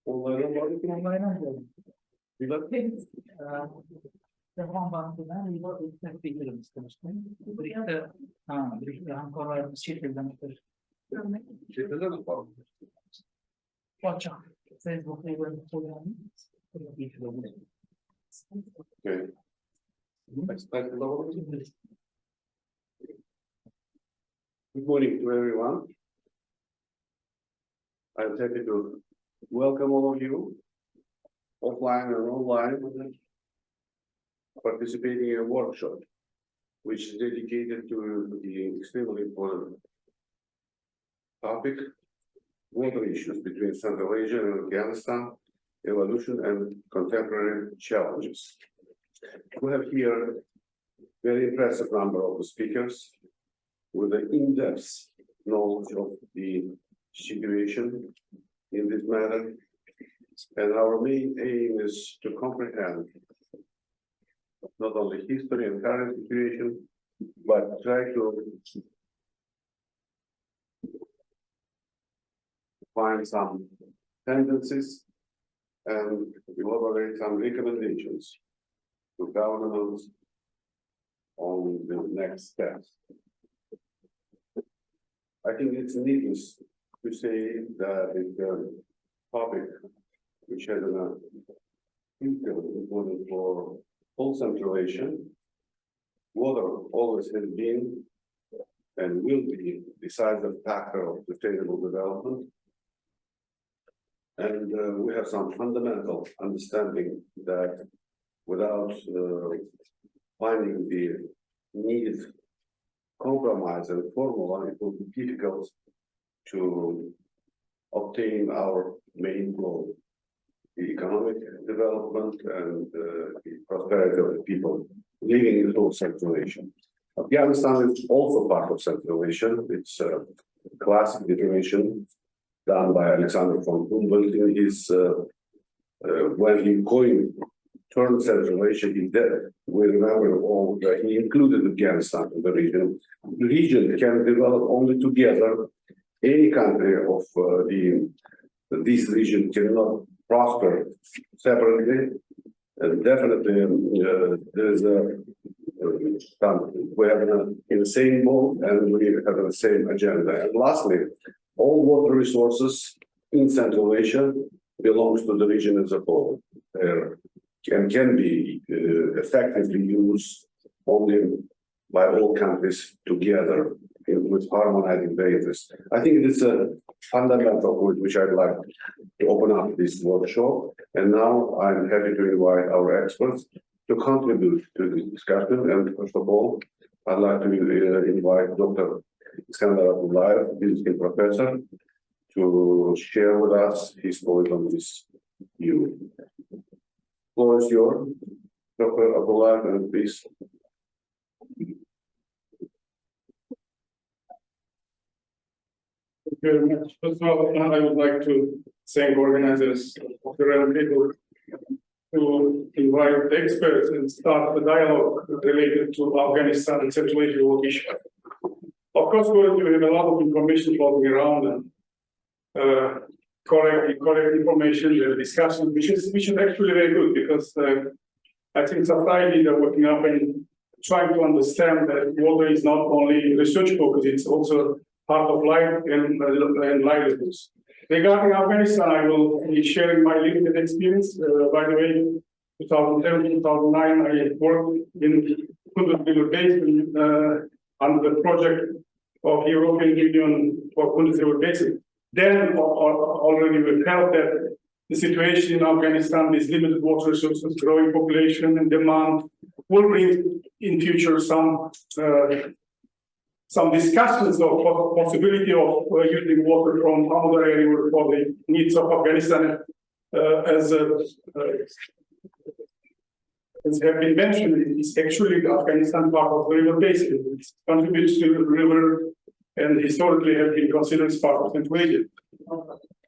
Onların varlık Onlardan da. bir bak. Devam bankından bir bak bir fikrim istemiştim. Bir ancora şekilde yapılır. Şeyde de var. Açık. Facebook'ta kullanıyorum. Okay. Good morning to everyone. I'm happy to welcome all of you, offline and online, participating in a workshop, which is dedicated to the extremely important topic, water issues between Central Asia and Afghanistan, evolution and contemporary challenges. We have here very impressive number of the speakers with an in-depth knowledge of the situation in this matter. And our main aim is to comprehend not only history and current situation, but try to find some tendencies and elaborate some recommendations to governments on the next steps. I think it's needless to say that it's a topic which has an important for whole Central Asia. Water always has been and will be a decisive factor of sustainable development. And we have some fundamental understanding that without finding the needed compromise and formula, it will be difficult to obtain our main goal, the economic development and the prosperity of the people living in whole Central Asia. Afghanistan is also part of Central Asia. It's a classic definition done by Alexander von Humboldt in his when he coined term Central Asia, he did. We remember all that he included Afghanistan in the region. The region can develop only together. Any country of this region cannot prosper separately. And definitely, there is we are in the same boat and we have the same agenda. And lastly, all water resources in Central Asia belongs to the region as a whole. And can be effectively used only by all countries together with harmonizing their interests. I think it's a fundamental point which I'd like to open up this workshop. And now I'm happy to invite our experts to contribute to this discussion. And first of all, I'd like to invite Dr. Iskandar, visiting professor, to share with us his point on this view. The floor is yours, Dr. Abdullah, and please. Thank you very much. First of all, I would like to thank organizers of the round table to invite the experts and start the dialogue related to Afghanistan and Central Asia issue. Of course, we have a lot of information floating around and correct information, discussion, which is actually very good because I think society are working up and trying to understand that water is not only research focus, it's also part of life and livelihoods. Regarding Afghanistan, I will be sharing my limited experience. By the way, 2007, 2009, I worked in Kunduz River Basin under the project of European Union for Kunduz River Basin. Then already we felt that the situation in Afghanistan with limited water resources, growing population and demand will bring in future some discussions of possibility of using water from another area for the needs of Afghanistan as have been mentioned, is actually the Afghanistan part of the river basin. It contributes to the river and historically have been considered as part of Central Asia.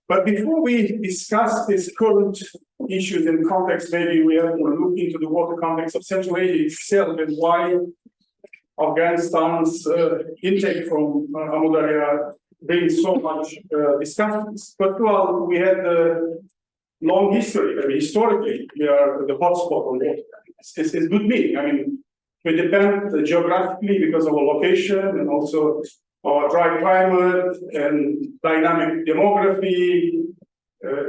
But before we discuss these current issues in context, maybe we have to look into the water context of Central Asia itself and why Afghanistan's intake from Amudarya brings so much discussions. First of all, we had long history. I mean, historically, we are the hotspot on water. It's good meaning. I mean, we depend geographically because of our location and also our dry climate and dynamic demography,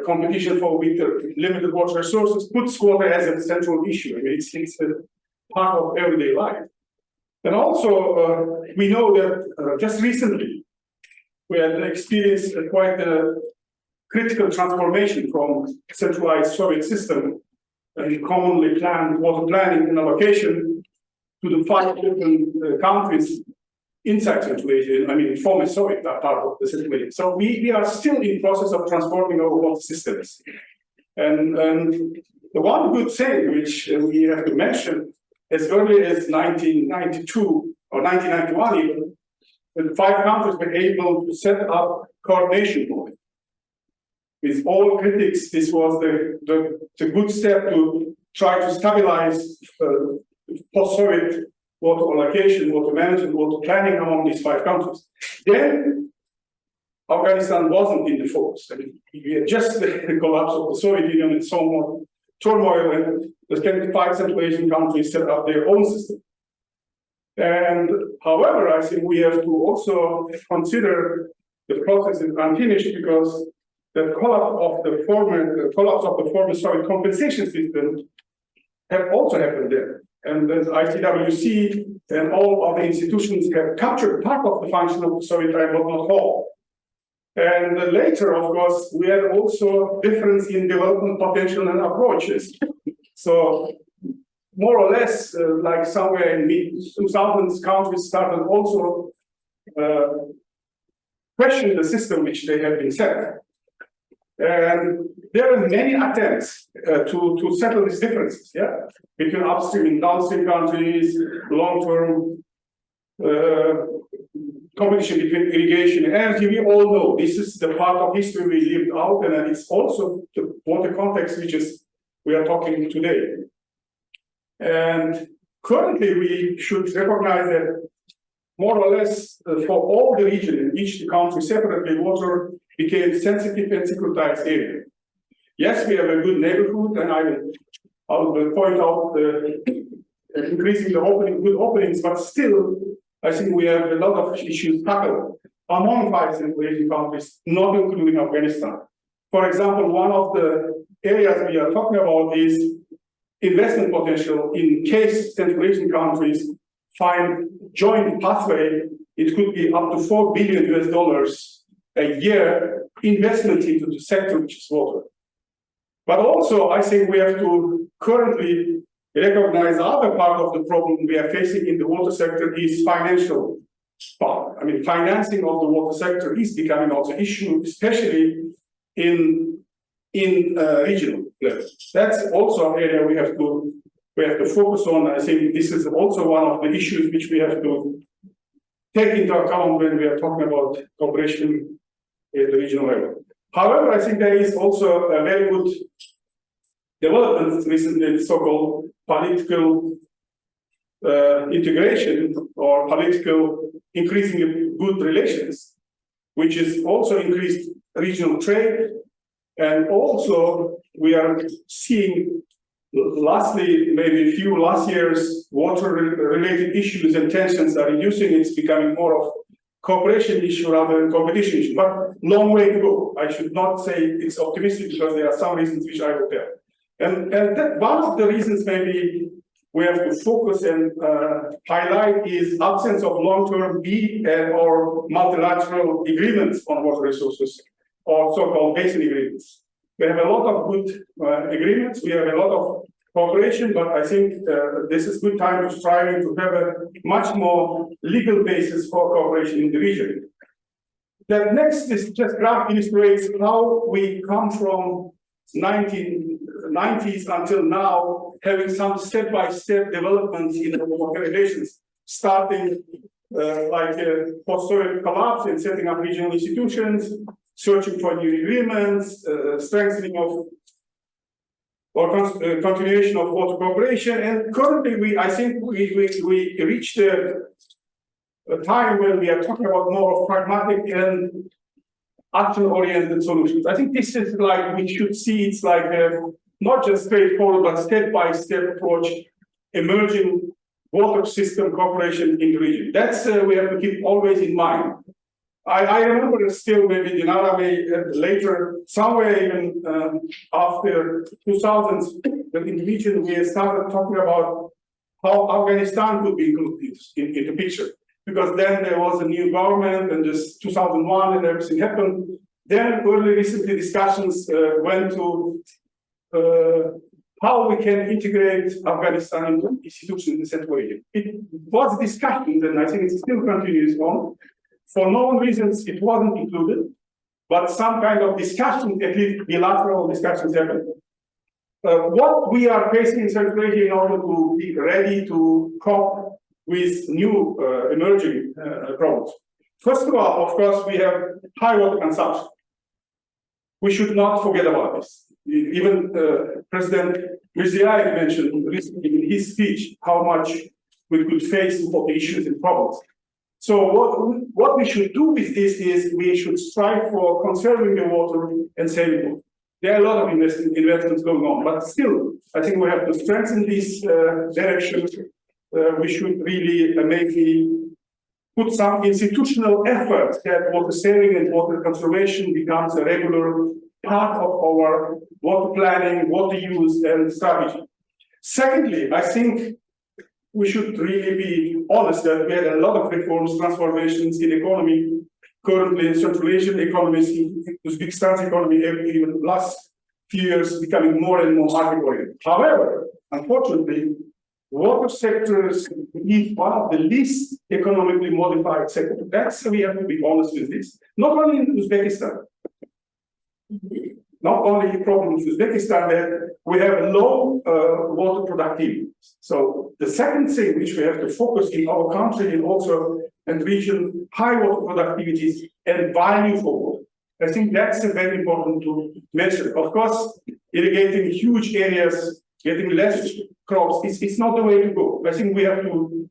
competition for with limited water resources puts water as a central issue. I mean, it's a part of everyday life. And also, we know that just recently, we had experienced quite a critical transformation from centralized Soviet system and commonly planned water planning and allocation to the 5 different countries inside Central Asia, I mean, former Soviet part of the Central Asia. So we are still in process of transforming our water systems. And the one good thing which we have to mention, as early as 1992 or 1991 even, the 5 countries were able to set up coordination body. With all critics, this was the good step to try to stabilize post-Soviet water allocation, water management, water planning among these 5 countries. Then Afghanistan wasn't in the focus. I mean, we had just the collapse of the Soviet Union and so on, turmoil, and the 25 Central Asian countries set up their own system. And however, I think we have to also consider the process is unfinished because the collapse of the former Soviet compensation system have also happened there. And the ICWC and all of the institutions have captured part of the function of the Soviet time, but not all. And later, of course, we had also difference in development potential and approaches. So more or less, like somewhere in mid-2000s, countries started also question the system which they have been set. And there are many attempts to settle these differences, between upstream and downstream countries, long-term competition between irrigation and energy. We all know this is the part of history we lived out, and it's also the water context which is we are talking today. And currently, we should recognize that more or less for all the region in each country separately, water became sensitive and securitized area. Yes, we have a good neighborhood, and I will point out increasing the good openings, but still, I think we have a lot of issues tackled among 5 Central Asian countries, not including Afghanistan. For example, one of the areas we are talking about is investment potential in case Central Asian countries find joint pathway. It could be up to $4 billion a year investment into the sector which is water. But also, I think we have to currently recognize the other part of the problem we are facing in the water sector is financial part. I mean, financing of the water sector is becoming also an issue, especially in regional level. That's also an area we have to focus on. I think this is also one of the issues which we have to take into account when we are talking about cooperation at the regional level. However, I think there is also a very good development recently, so-called political integration or political increasingly good relations, which is also increased regional trade. And also we are seeing, lastly, maybe a few last year's water-related issues and tensions are reducing. It's becoming more of cooperation issue rather than competition issue, but long way to go. I should not say it's optimistic because there are some reasons which I will tell. And that one of the reasons maybe we have to focus and highlight is absence of long-term or multilateral agreements on water resources, or so-called basin agreements. We have a lot of good agreements, we have a lot of cooperation, but I think this is good time to strive to have a much more legal basis for cooperation in the region. The next is just graph illustrates how we come from 1990s until now, having some step-by-step developments in the water relations, starting like post-Soviet collapse and setting up regional institutions, searching for new agreements, strengthening of or continuation of water cooperation. And currently, I think we reached a time when we are talking about more of pragmatic and action-oriented solutions. I think this is like, we should see it's like not just straightforward, but step-by-step approach, emerging water system cooperation in the region. That's we have to keep always in mind. I remember still maybe in Arabic later, somewhere even after 2000s, that in the region we started talking about how Afghanistan could be included in the picture. Because then there was a new government and just 2001 and everything happened. Then early recently discussions went to how we can integrate Afghanistan into institutions in that way. It was discussion, and I think it still continues on. For known reasons, it wasn't included, but some kind of discussion, at least bilateral discussions happened. What we are facing in Central Asia in order to be ready to cope with new emerging problems. First of all, of course, we have high water consumption. We should not forget about this. Even President Mirziyoyev mentioned recently in his speech how much we could face water issues and problems. So what we should do with this is we should strive for conserving the water and saving water. There are a lot of investments going on, but still, I think we have to strengthen this direction. We should really maybe put some institutional effort that water saving and water conservation becomes a regular part of our water planning, water use, and strategy. Secondly, I think we should really be honest that we had a lot of reforms, transformations in economy. Currently, Central Asian economies, Uzbekistan's economy, even the last few years, becoming more and more market-oriented. However, unfortunately, water sector is one of the least economically modified sectors. That's we have to be honest with this. Not only in Uzbekistan, not only a problem with Uzbekistan that we have low water productivity. So the second thing which we have to focus in our country and also in the region, high water productivities and value for water. I think that's very important to mention. Of course, irrigating huge areas, getting less crops, it's not the way to go. I think we have to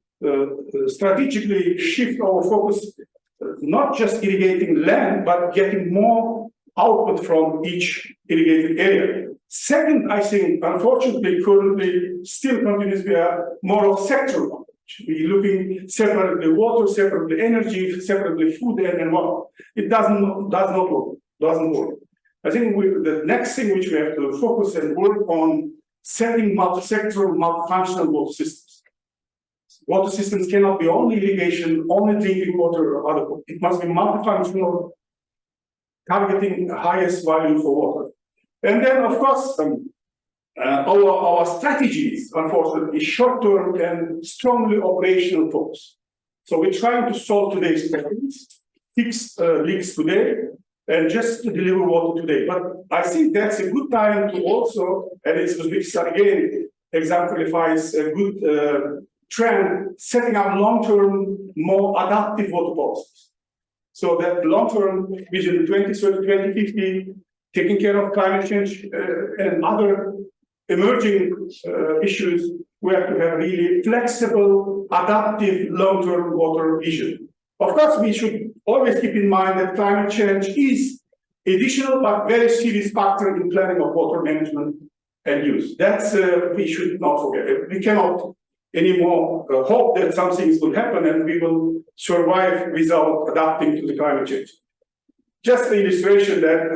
strategically shift our focus, not just irrigating land, but getting more output from each irrigated area. Second, I think, unfortunately, currently still continues to be more of sectoral approach. We're looking separately water, separately energy, separately food and water. It does not work. I think the next thing which we have to focus and work on setting multi-sectoral, multifunctional water systems. Water systems cannot be only irrigation, only drinking water or other water. It must be multifunctional, targeting the highest value for water. And then, of course, our strategies, unfortunately, is short-term and strongly operational focus. So we're trying to solve today's problems, fix leaks today, and just to deliver water today. But I think that's a good time to also, and it's Uzbekistan again, exemplifies a good trend, setting up long-term, more adaptive water policies. So that long-term vision 2030, 2050, taking care of climate change and other emerging issues, we have to have really flexible, adaptive, long-term water vision. Of course, we should always keep in mind that climate change is additional but very serious factor in planning of water management and use. That's we should not forget. We cannot anymore hope that some things will happen and we will survive without adapting to the climate change. Just the illustration that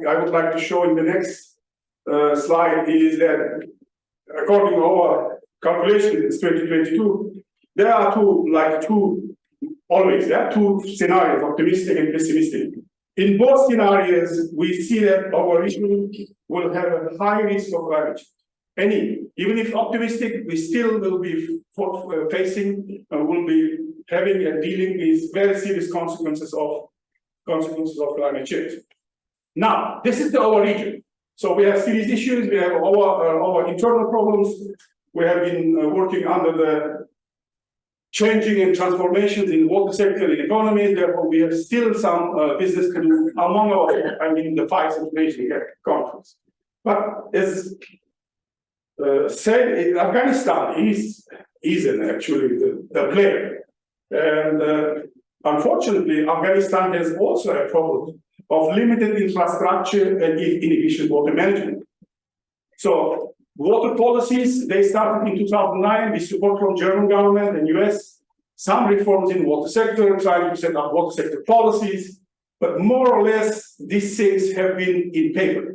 I would like to show in the next slide is that according to our calculations in 2022, there are two scenarios, optimistic and pessimistic. In both scenarios, we see that our region will have a high risk of climate change. Even if optimistic, we still will be facing, will be having and dealing with very serious consequences of climate change. Now, this is our region. So we have serious issues, we have our internal problems. We have been working under the changing and transformations in water sector and economy. Therefore, we have still some business to do among the 5 Central Asian countries. But as said, Afghanistan is actually the player. And unfortunately, Afghanistan has also a problem of limited infrastructure and inefficient water management. So water policies, they started in 2009 with support from German government and US, some reforms in the water sector, trying to set up water sector policies, but more or less these things have been in paper.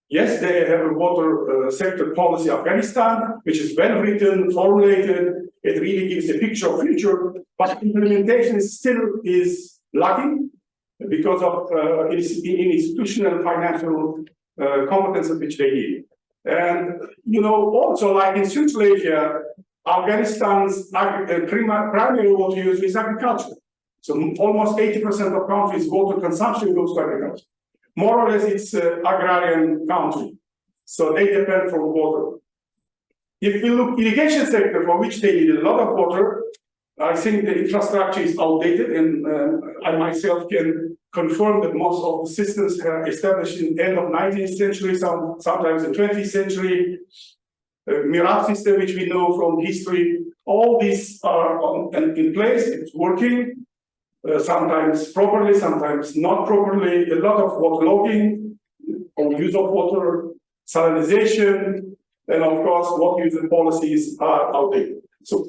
Yes, they have a water sector policy Afghanistan, which is well written, formulated, it really gives a picture of future, but implementation still is lacking because of institutional financial competences which they need. And also like in Central Asia, Afghanistan's primary water use is agriculture. So almost 80% of country's water consumption goes to agriculture. More or less, it's an agrarian country. So they depend from water. If we look irrigation sector, for which they need a lot of water, I think the infrastructure is outdated, and I myself can confirm that most of the systems are established in the end of 19th century, sometimes in 20th century. Mirage system, which we know from history, all these are in place, it's working. Sometimes properly, sometimes not properly, a lot of waterlogging, or use of water, salinization, and of course, water use policies are outdated. So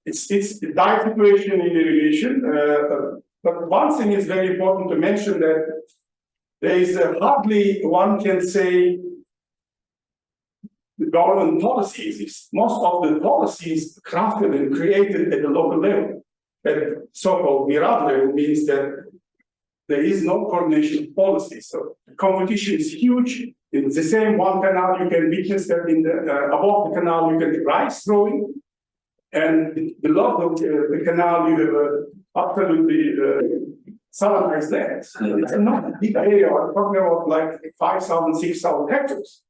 it's a dire situation in irrigation, but one thing is very important to mention, that there is hardly one can say the government policies. Most of the policies crafted and created at the local level. And so-called mirage level means that there is no coordination of policy. So the competition is huge. In the same one canal, you can witness that in the above the canal, you get rice growing, and below the canal, you have absolutely salinized land. It's not a big area. I'm talking about like 5,000, 6,000 hectares.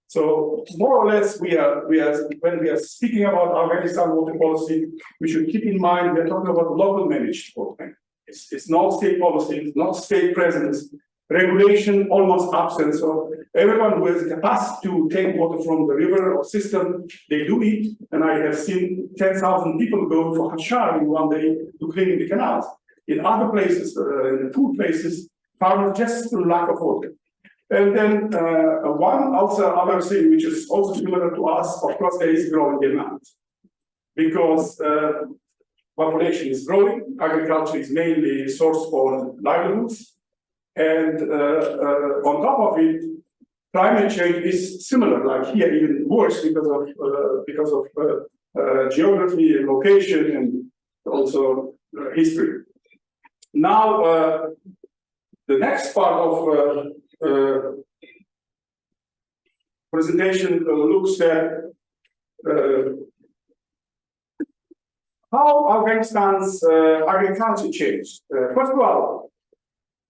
So more or less, when we are speaking about Afghanistan water policy, we should keep in mind we're talking about local managed water. It's not state policy, it's not state presence, regulation almost absent. So everyone who has the capacity to take water from the river or system, they do it. And I have seen 10,000 people go for Hashar in one day to clean the canals. In other places, in the poor places, farmers just through lack of water. And then other thing which is also similar to us, of course, there is growing demand. Because population is growing, agriculture is mainly a source for livelihoods. And on top of it, climate change is similar, like here even worse because of geography and location and also history. Now, the next part of presentation looks at how Afghanistan's agriculture changed. First of all,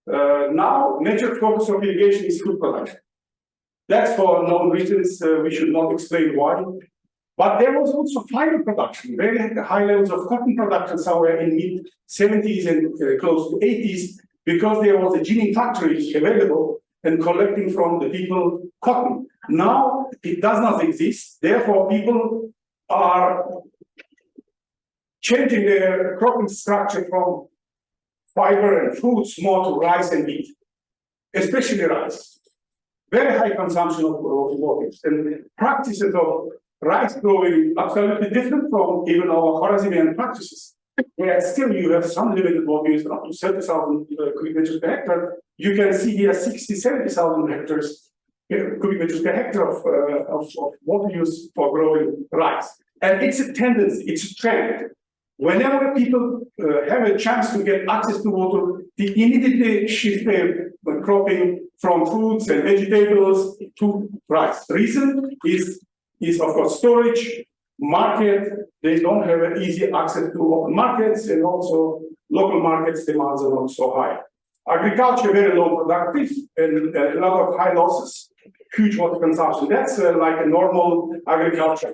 now major focus of irrigation is food production. That's for known reasons, we should not explain why. But there was also fiber production, very high levels of cotton production somewhere in mid-70s and close to 80s, because there was a ginning factory available and collecting from the people cotton. Now it does not exist. Therefore, people are changing their cropping structure from fiber and fruits more to rice and wheat, especially rice. Very high consumption of water, and practices of rice growing absolutely different from even our Khwarezmian practices. Where still you have some limited water use, up to 30,000 cubic meters per hectare. You can see here 60, 70,000 cubic meters per hectare of water use for growing rice. And it's a tendency, it's a trend. Whenever people have a chance to get access to water, they immediately shift their cropping from fruits and vegetables to rice. The reason is of course storage, market. They don't have easy access to open markets, and also local markets demands are not so high. Agriculture very low productive and a lot of high losses, huge water consumption. That's like a normal agriculture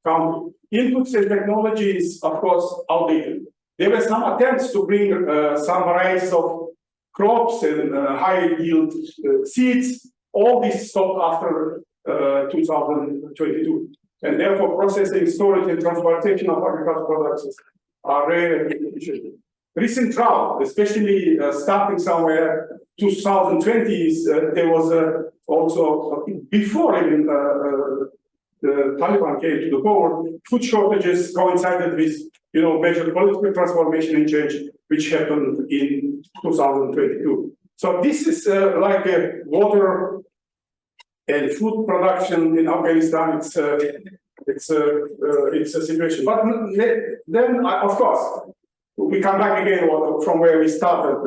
country. Inputs and technologies, of course, outdated. There were some attempts to bring some varieties of crops and high yield seeds. All this stopped after 2022. And therefore, processing, storage, and transportation of agricultural products are rare and inefficient. Recent drought, especially starting somewhere 2020s, there was also, before even the Taliban came to the power, food shortages coincided with, major political transformation and change, which happened in 2022. So this is like a water and food production in Afghanistan. It's a situation. But then, of course, we come back again from where we started,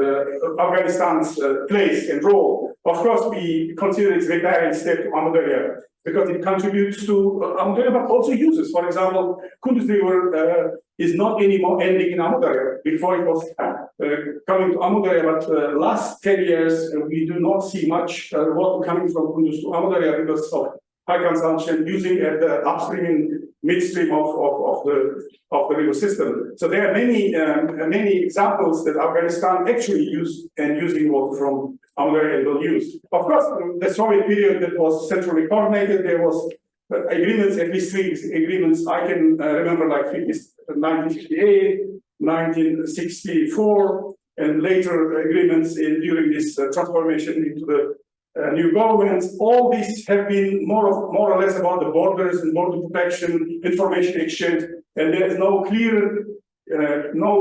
Afghanistan's place and role. Of course, we consider its riparian step to Amudarya because it contributes to Amudarya, but also uses. For example, Kunduz River is not anymore ending in Amudarya. Before it was coming to Amudarya, but last 10 years, we do not see much water coming from Kunduz to Amudarya because of high consumption, using at the upstream and midstream of the river system. So there are many examples that Afghanistan actually used and using water from Amudarya and will use. Of course, the Soviet period that was centrally coordinated, there was agreements, at least 3 agreements I can remember, like 1958, 1964, and later agreements during this transformation into the new governments. All these have been more or less about the borders and border protection, information exchange, and there is no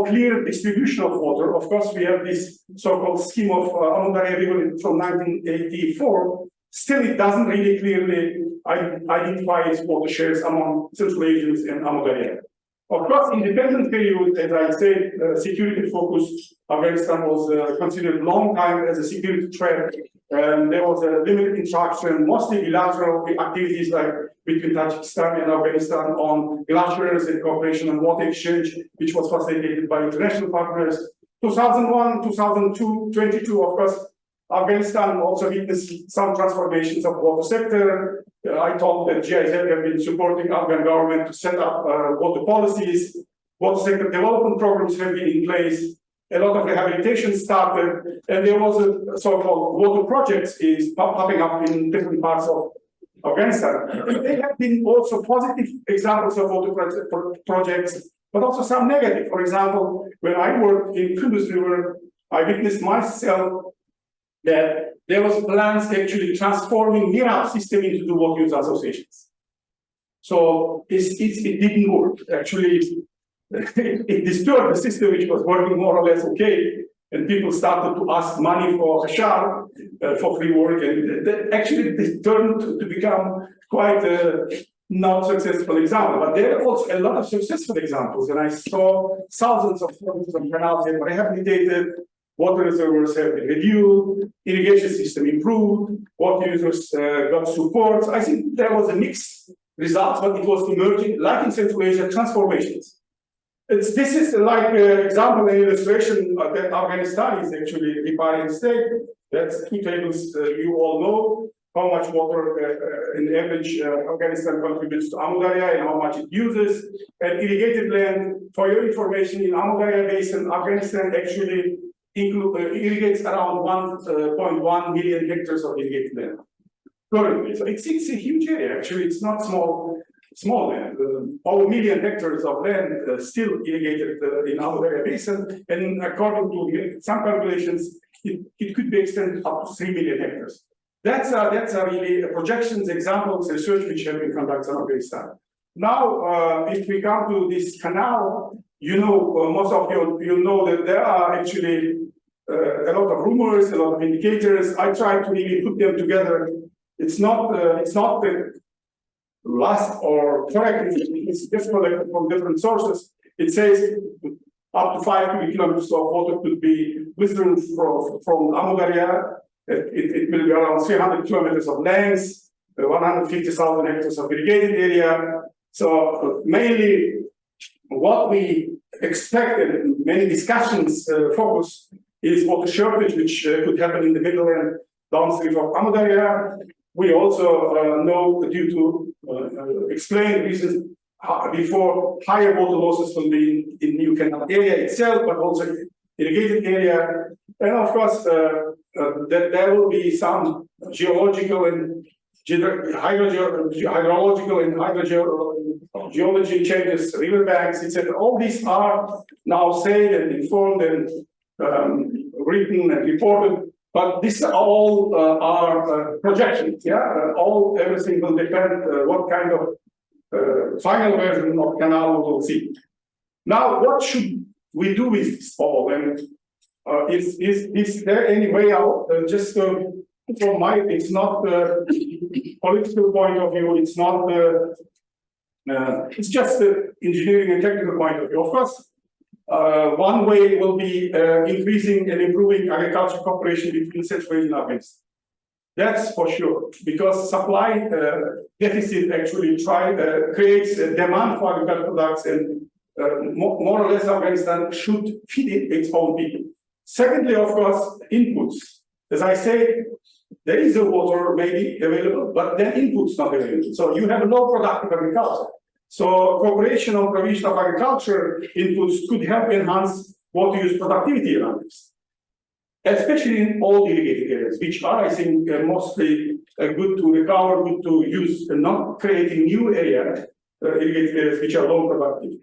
clear distribution of water. Of course, we have this so-called scheme of Amudarya River from 1984. Still, it doesn't really clearly identify its water shares among Central Asians and Amudarya. Of course, independent period, as I said, security focused. Afghanistan was considered long time as a security threat. There was a limited interaction, mostly bilateral activities like between Tajikistan and Afghanistan on glaciers and cooperation on water exchange, which was facilitated by international partners. 2001, 2002, 22, of course, Afghanistan also witnessed some transformations of water sector. I thought that GIZ have been supporting Afghan government to set up water policies. Water sector development programs have been in place. A lot of rehabilitation started, and there was a so-called water projects is popping up in different parts of Afghanistan. There have been also positive examples of water projects, but also some negative. For example, when I worked in Kunduz River, I witnessed myself that there was plans actually transforming NIRAP system into the water use associations. So it didn't work. Actually, it disturbed the system, which was working more or less okay, and people started to ask money for Ashar, for free work, and that actually turned to become quite a not successful example. But there are also a lot of successful examples, and I saw thousands of canals that were rehabilitated, water reservoirs have been reviewed, irrigation system improved, water users got support. I think there was a mixed result, but it was emerging, like in Central Asia, transformations. This is like an example and illustration that Afghanistan is actually a riparian state. That's 2 tables you all know how much water in average Afghanistan contributes to Amudarya and how much it uses. And irrigated land, for your information, in Amudarya Basin, Afghanistan actually irrigates around 1.1 million hectares of irrigated land currently. So it's a huge area. Actually, it's not small land. Over 1 million hectares of land still irrigated in Amudarya Basin, and according to some calculations, it could be extended up to 3 million hectares. That's really projections, examples, research which have been conducted in Afghanistan. Now, if we come to this canal, most of you know that there are actually a lot of rumors, a lot of indicators. I try to really put them together. It's not the last or correct. It's just collected from different sources. It says up to 5 cubic kilometers of water could be withdrawn from Amudarya. It will be around 300 kilometers of length, 150,000 hectares of irrigated area. So mainly what we expected, many discussions focus is water shortage, which could happen in the middle and downstream of Amudarya. We also know, due to explained reasons before, higher water losses will be in new canal area itself, but also irrigated area. And of course, that there will be some geological and hydrological and hydrogeology changes, riverbanks, etc. All these are now said and informed and written and reported But this all are projections, yeah? Everything will depend what kind of final version of canal we will see. Now, what should we do with this all? And is there any way out? Just from my, it's not the political point of view, it's not the, it's just the engineering and technical point of view. Of course, one way will be increasing and improving agricultural cooperation between Central Asia and Afghanistan. That's for sure, because supply deficit actually creates a demand for agricultural products, and more or less Afghanistan should feed its own people. Secondly, of course, inputs. As I said, there is a water maybe available, but then inputs not available. So you have low productive agriculture. So cooperation on provision of agriculture inputs could help enhance water use productivity around this, especially in all irrigated areas, which are, I think, mostly good to recover, good to use, and not creating new irrigated areas which are low productive.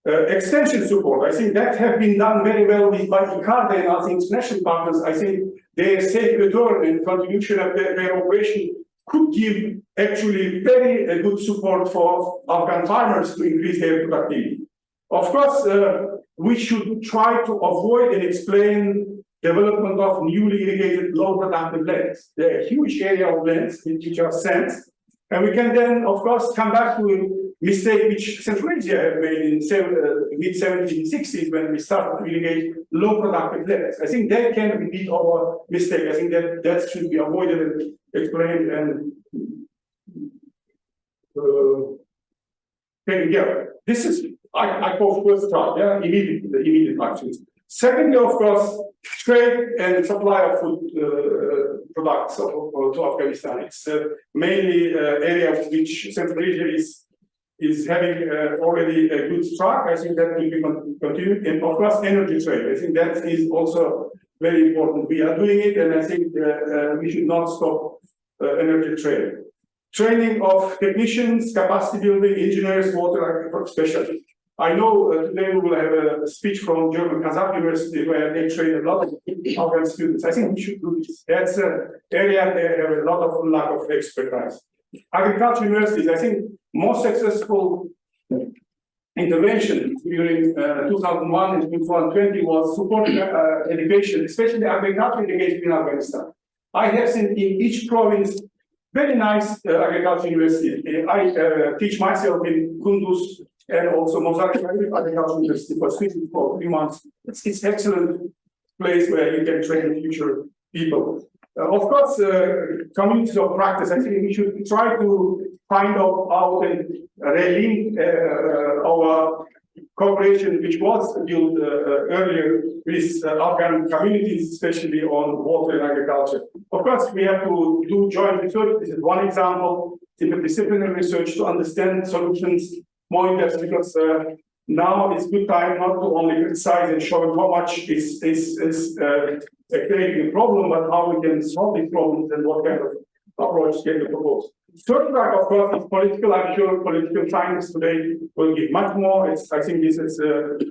Extension support, I think that have been done very well by ICARDE and other international partners. I think their safe return and contribution of their operation could give actually very good support for Afghan farmers to increase their productivity. Of course, we should try to avoid and explain development of newly irrigated low productive lands. There are a huge area of lands which are sent, and we can then, of course, come back to a mistake which Central Asia have made in mid-1760s when we started to irrigate low productive lands. I think that can repeat our mistake. I think that should be avoided and explained and taken care of. This is, I call first start, yeah, immediate actions. Secondly, of course, trade and supply of food products to Afghanistan. It's mainly area which Central Asia is having already a good track. I think that will be continued. And of course, energy trade. I think that is also very important. We are doing it, and I think we should not stop energy trade. Training of technicians, capacity building, engineers, water specialists. I know today we will have a speech from German Kazakh University where they train a lot of Afghan students. I think we should do this. That's an area they have a lot of lack of expertise. Agriculture universities, I think most successful intervention during 2001 and 2020 was supporting education, especially agriculture education in Afghanistan. I have seen in each province very nice agriculture university. I teach myself in Kunduz and also Mozart Agriculture University for 3 months. It's an excellent place where you can train future people. Of course, communities of practice, I think we should try to find out and relink our cooperation, which was built earlier with Afghan communities, especially on water and agriculture. Of course, we have to do joint research. This is one example, interdisciplinary research to understand solutions more in depth, because now it's good time not to only criticize and show how much is creating a problem, but how we can solve these problems and what kind of approach can be proposed. Third track, of course, is political action. Political science today will give much more. I think this is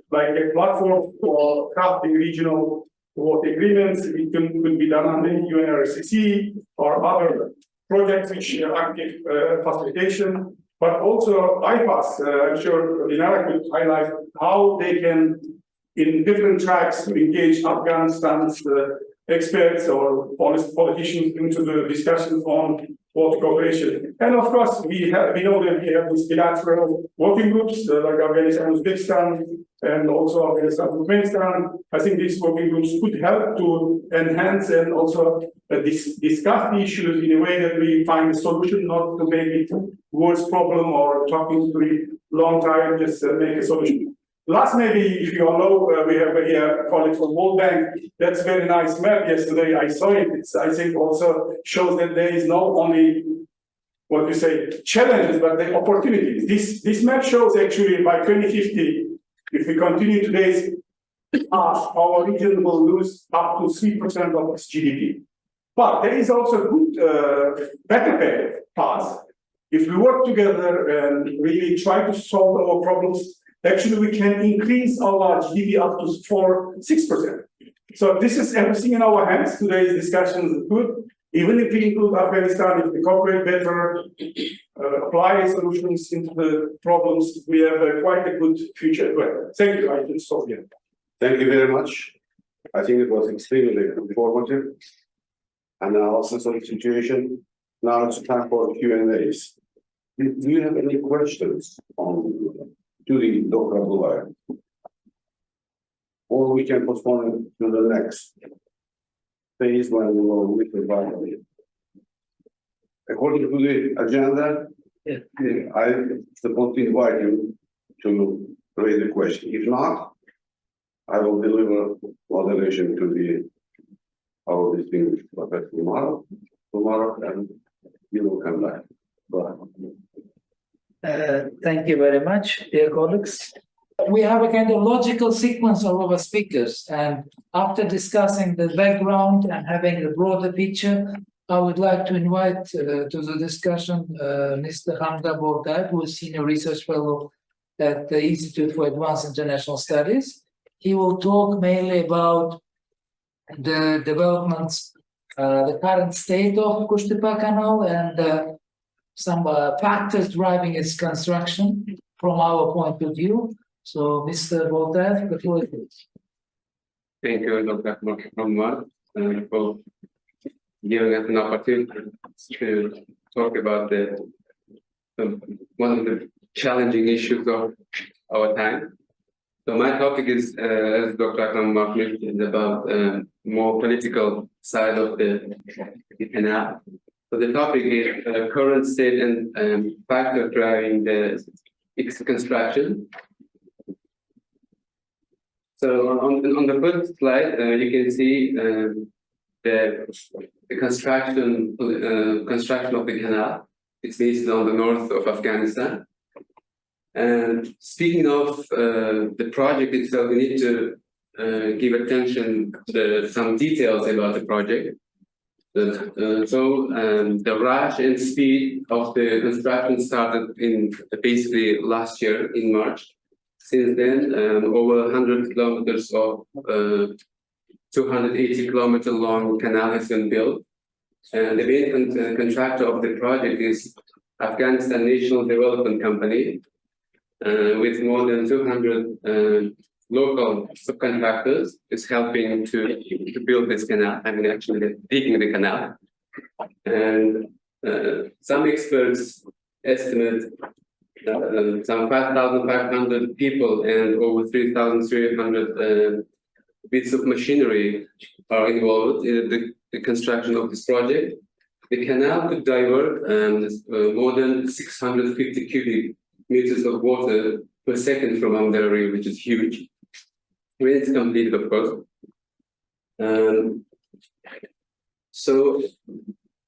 like a platform for crafting regional water agreements. It could be done under UNRCC or other projects which are active facilitation. But also IPAS, I'm sure Dinara could highlight how they can, in different tracks, engage Afghanistan's experts or politicians into the discussions on water cooperation. And of course, we know that we have these bilateral working groups like Afghanistan, Uzbekistan, and also Afghanistan, Turkmenistan. I think these working groups could help to enhance and also discuss the issues in a way that we find a solution, not to make it worse problem or talking to a long time, just make a solution. Last, maybe, if you all know, we have here a colleague from World Bank. That's a very nice map. Yesterday I saw it. It's, I think, also shows that there is not only what you say challenges, but the opportunities. This map shows actually by 2050, if we continue today's path, our region will lose up to 3% of its GDP. But there is also good, better path. If we work together and really try to solve our problems, actually we can increase our GDP up to 6%. So this is everything in our hands. Today's discussion is good. Even if we include Afghanistan, if we cooperate better, apply solutions into the problems, we have quite a good future as well. Thank you. I should stop here. Thank you very much. I think it was extremely informative analysis of the situation. Now it's time for Q&As. Do you have any questions on to the Dr. Abdullah? Or we can postpone it to the next phase when we will meet the body. According to the agenda, Yes. I'm supposed to invite you to raise a question. If not, I will deliver moderation to our distinguished professor tomorrow, and you will come back. Go ahead. Thank you very much, dear colleagues. We have a kind of logical sequence of our speakers, and after discussing the background and having the broader picture, I would like to invite to the discussion Mr. Hamza Bortay, who is Senior Research Fellow at the Institute for Advanced International Studies. He will talk mainly about the developments, the current state of Kosh-tepa canal and some factors driving its construction from our point of view. So, Mr. Bortay, the floor is yours. Thank you, Dr. Muhammad, for giving us an opportunity to talk about one of the challenging issues of our time. So my topic is, as Dr. Muhammad mentioned, about more political side of the canal. So the topic is current state and factor driving its construction. So on the first slide, you can see the construction of the canal. It's based on the north of Afghanistan. And speaking of the project itself, we need to give attention to some details about the project. The rush and speed of the construction started in basically last year in March. Since then, over 100 kilometers of 280 kilometer long canal has been built. And the main contractor of the project is Afghanistan National Development Company, with more than 200 local subcontractors, is helping to build this canal. I mean, actually digging the canal. And some experts estimate some 5,500 people and over 3,300 bits of machinery are involved in the construction of this project. The canal could divert more than 650 cubic meters of water per second from Amdari, which is huge. When it's completed, of course. So,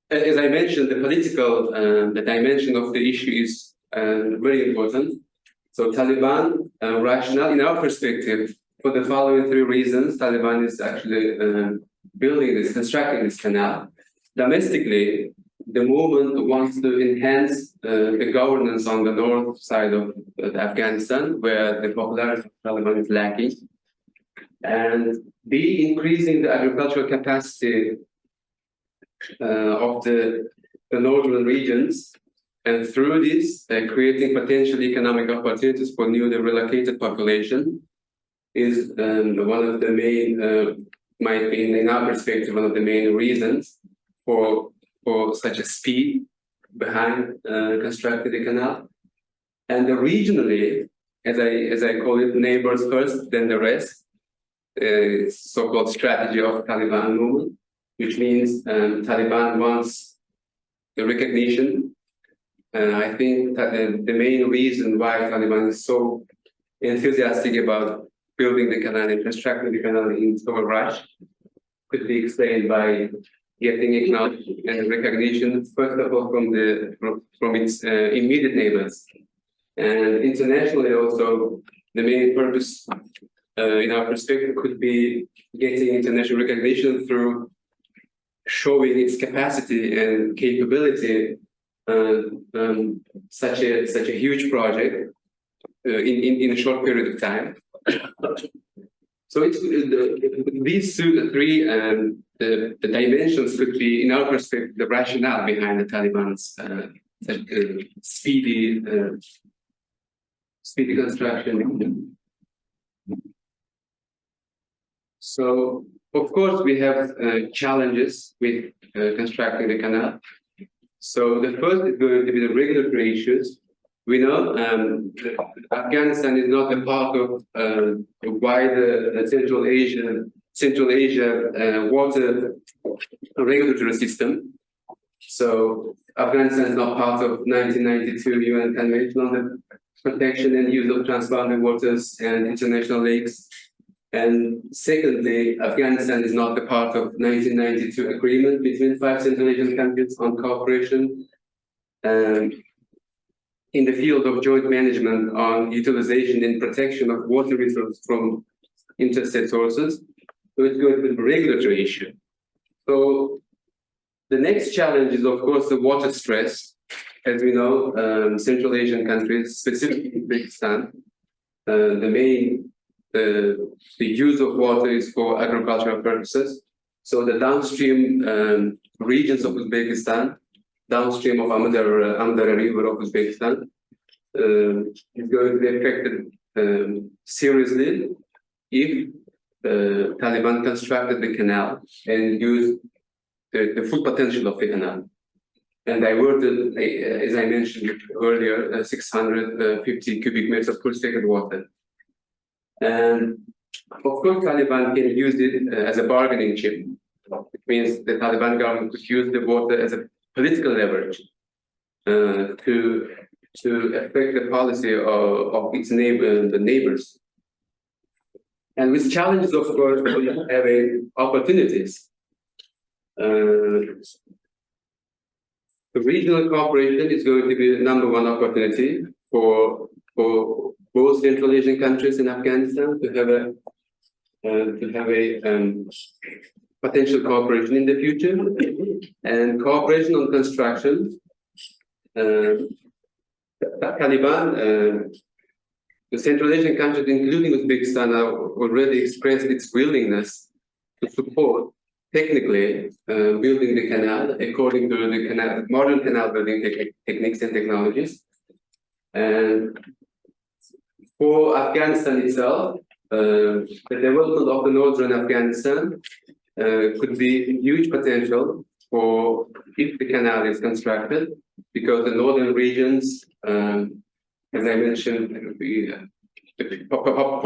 as I mentioned, the political the dimension of the issue is very important. So Taliban rationale, in our perspective, for the following three reasons, Taliban is actually constructing this canal. Domestically, the movement wants to enhance the governance on the north side of Afghanistan, where the popularity of Taliban is lacking, and B, increasing the agricultural capacity of the northern regions, and through this, creating potential economic opportunities for newly relocated population is one of the main, might be in our perspective, one of the main reasons for such a speed behind constructing the canal. And regionally, as I call it, neighbors first, then the rest, so-called strategy of Taliban movement, which means Taliban wants the recognition. I think that the main reason why Taliban is so enthusiastic about building the canal and constructing the canal in so rush could be explained by getting acknowledgement and recognition, first of all, from its immediate neighbors. And internationally also, the main purpose in our perspective could be getting international recognition through showing its capacity and capability, such a huge project in a short period of time. So it's these three the dimensions could be, in our perspective, the rationale behind the Taliban's speedy construction. So, of course, we have challenges with constructing the canal. So the first is going to be the regulatory issues. We know Afghanistan is not a part of a wider Central Asia water regulatory system. So Afghanistan is not part of 1992 UN Convention on the Protection and Use of Transboundary Waters and International Lakes. And secondly, Afghanistan is not a part of 1992 agreement between 5 Central Asian countries on cooperation in the field of joint management on utilization and protection of water resources from interstate sources. So it's going to be a regulatory issue. So the next challenge is, of course, the water stress. As we know, Central Asian countries, specifically Uzbekistan, the use of water is for agricultural purposes. So the downstream regions of Uzbekistan, downstream of Amdara River of Uzbekistan, is going to be affected seriously if the Taliban constructed the canal and used the full potential of the canal and diverted, as I mentioned earlier, 650 cubic meters of purified water. And of course, Taliban can use it as a bargaining chip. It means the Taliban government could use the water as a political leverage to affect the policy of its neighbors. And with challenges, of course, we have opportunities. The regional cooperation is going to be the #1 opportunity for both Central Asian countries in Afghanistan to have a potential cooperation in the future, and cooperation on construction. Taliban, the Central Asian countries, including Uzbekistan, have already expressed its willingness to support technically building the canal according to the modern canal building techniques and technologies. And for Afghanistan itself, the development of the northern Afghanistan could be huge potential for if the canal is constructed, because the northern regions, as I mentioned, the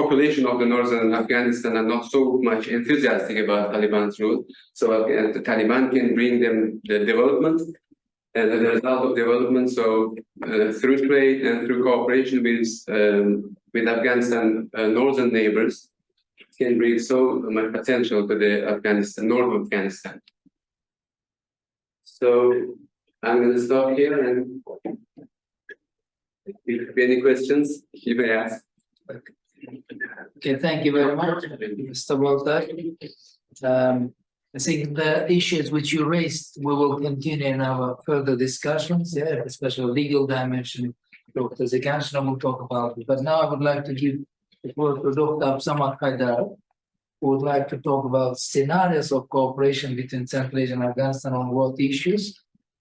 population of the northern Afghanistan are not so much enthusiastic about Taliban's rule. So the Taliban can bring them the development, and as a result of development, so through trade and through cooperation with Afghanistan northern neighbors, can bring so much potential to the north of Afghanistan. So I'm going to stop here, and if you have any questions, you may ask. Okay, thank you very much, Mr. Walter. I think the issues which you raised, we will continue in our further discussions, especially legal dimension. Dr. Zekanshina will talk about it. But now I would like to give the floor to Dr. Absamat Haidar, who would like to talk about scenarios of cooperation between Central Asia and Afghanistan on world issues.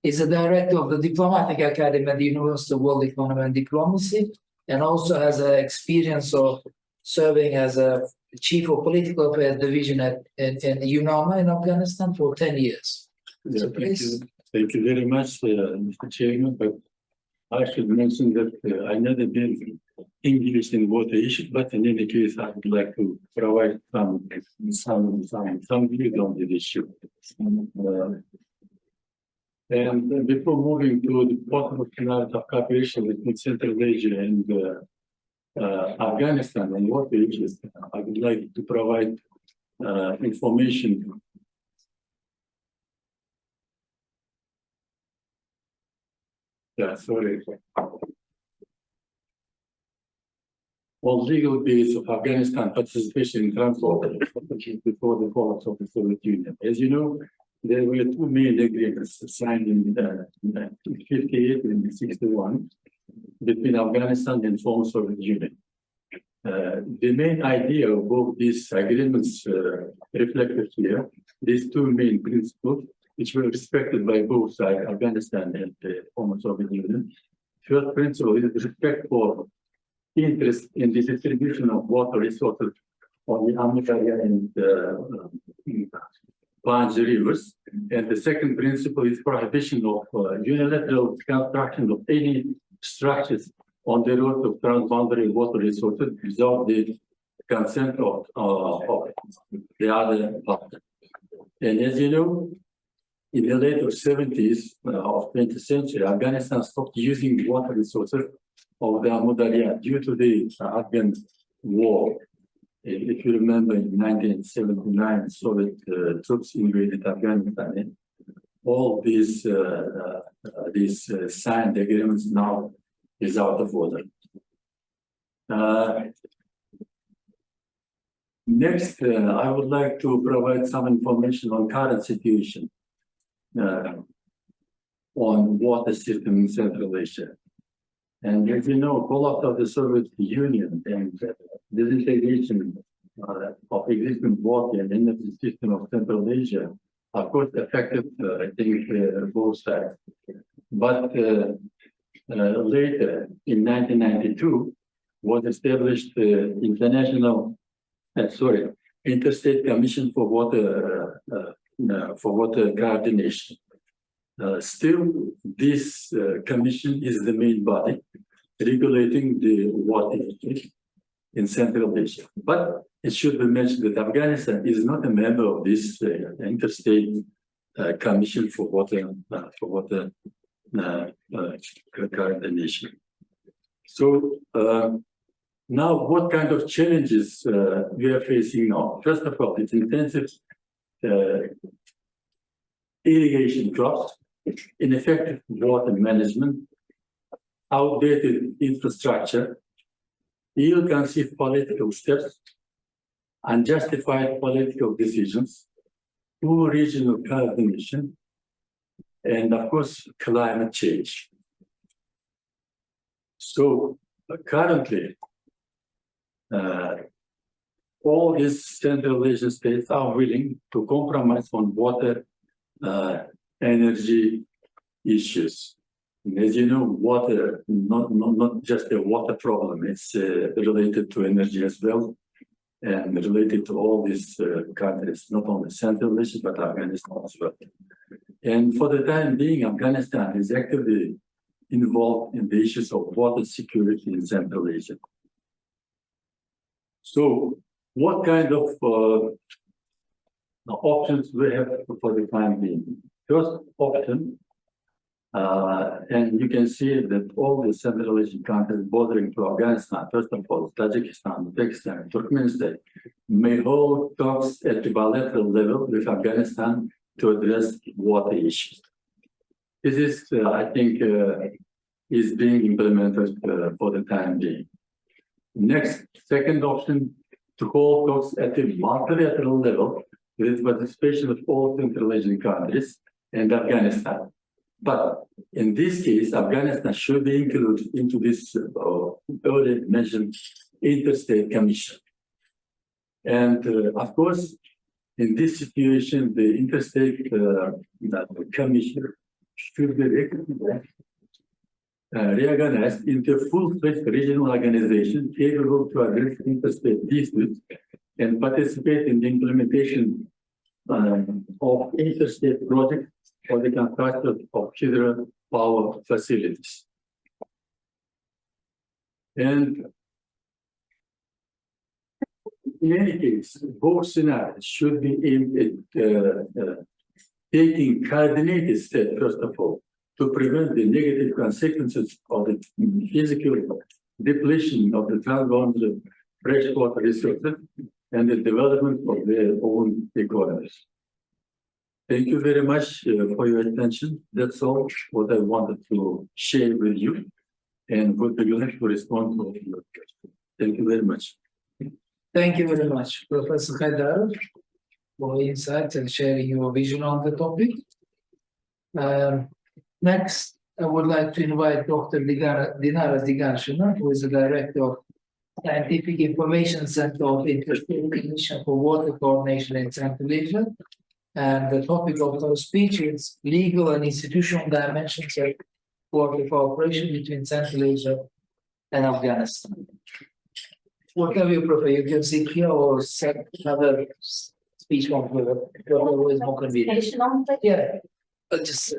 He's the director of the Diplomatic Academy at the University of World Economy and Diplomacy, and also has an experience of serving as a chief of political affairs division in UNAMA in Afghanistan for 10 years. Yeah, So please. thank you very much, Mr. Chairman. But I should mention that I never been English in water issues, but in any case, I would like to provide some views on the issue. And before moving to the possible scenarios of cooperation between Central Asia and Afghanistan on water issues, I would like to provide information. Yeah, sorry. On legal base of Afghanistan participation in transport before the collapse of the Soviet Union. As you know, there were two main agreements signed in 58 and 61 between Afghanistan and former Soviet Union. The main idea of both these agreements reflected here, these two main principles, which were respected by both sides, Afghanistan and the former Soviet Union. First principle is respect for interest in the distribution of water resources on the Amudarya and Panj rivers. And the second principle is prohibition of unilateral construction of any structures on the road of transboundary water resources without the consent of the other partner. And as you know, in the later 70s of 20th century, Afghanistan stopped using water resources of the Amudarya due to the Afghan war. If you remember, in 1979, Soviet troops invaded Afghanistan. All these signed agreements now is out of order. Next, I would like to provide some information on current situation on water system in Central Asia. And as you know, collapse of the Soviet Union and disintegration of existing water and energy system of Central Asia, of course, affected, I think, both sides. But later, in 1992, was established the Interstate Commission for Water Coordination. Still, this commission is the main body regulating the water in Central Asia. But it should be mentioned that Afghanistan is not a member of this Interstate Commission for Water Coordination. So now, what kind of challenges we are facing now? First of all, it's intensive irrigation crops, ineffective water management, outdated infrastructure, ill-conceived political steps, unjustified political decisions, poor regional coordination, and of course, climate change. So currently, all these Central Asian states are willing to compromise on water energy issues. And as you know, water, not just a water problem, it's related to energy as well, and related to all these countries, not only Central Asia, but Afghanistan as well. And for the time being, Afghanistan is actively involved in the issues of water security in Central Asia. So what kind of options we have for the time being? First option, and you can see that all the Central Asian countries bordering to Afghanistan, first of all, Tajikistan, Uzbekistan, Turkmenistan, may hold talks at the bilateral level with Afghanistan to address water issues. This is, I think, is being implemented for the time being. Next, second option, to hold talks at the multilateral level with participation of all Central Asian countries and Afghanistan. But in this case, Afghanistan should be included into this earlier mentioned Interstate Commission. And of course, in this situation, the Interstate Commission should be reorganized into a full-fledged regional organization capable to address interstate disputes and participate in the implementation of interstate projects for the construction of hydropower facilities. And in any case, both scenarios should be aimed at taking coordinated steps, first of all, to prevent the negative consequences of the physical depletion of the transboundary freshwater resources and the development of their own economies. Thank you very much for your attention. That's all what I wanted to share with you, and would be glad to respond to your questions. Thank you very much. Thank you very much, Professor Haidar, for insights and sharing your vision on the topic. Next, I would like to invite Dr. Dinara Diganshina, who is the Director of Scientific Information Center of the International Commission for Water Coordination in Central Asia. And the topic of our speech is legal and institutional dimensions of water cooperation between Central Asia and Afghanistan. Whatever you prefer, you can sit here or set another speech one, whatever is more convenient. Yeah, just.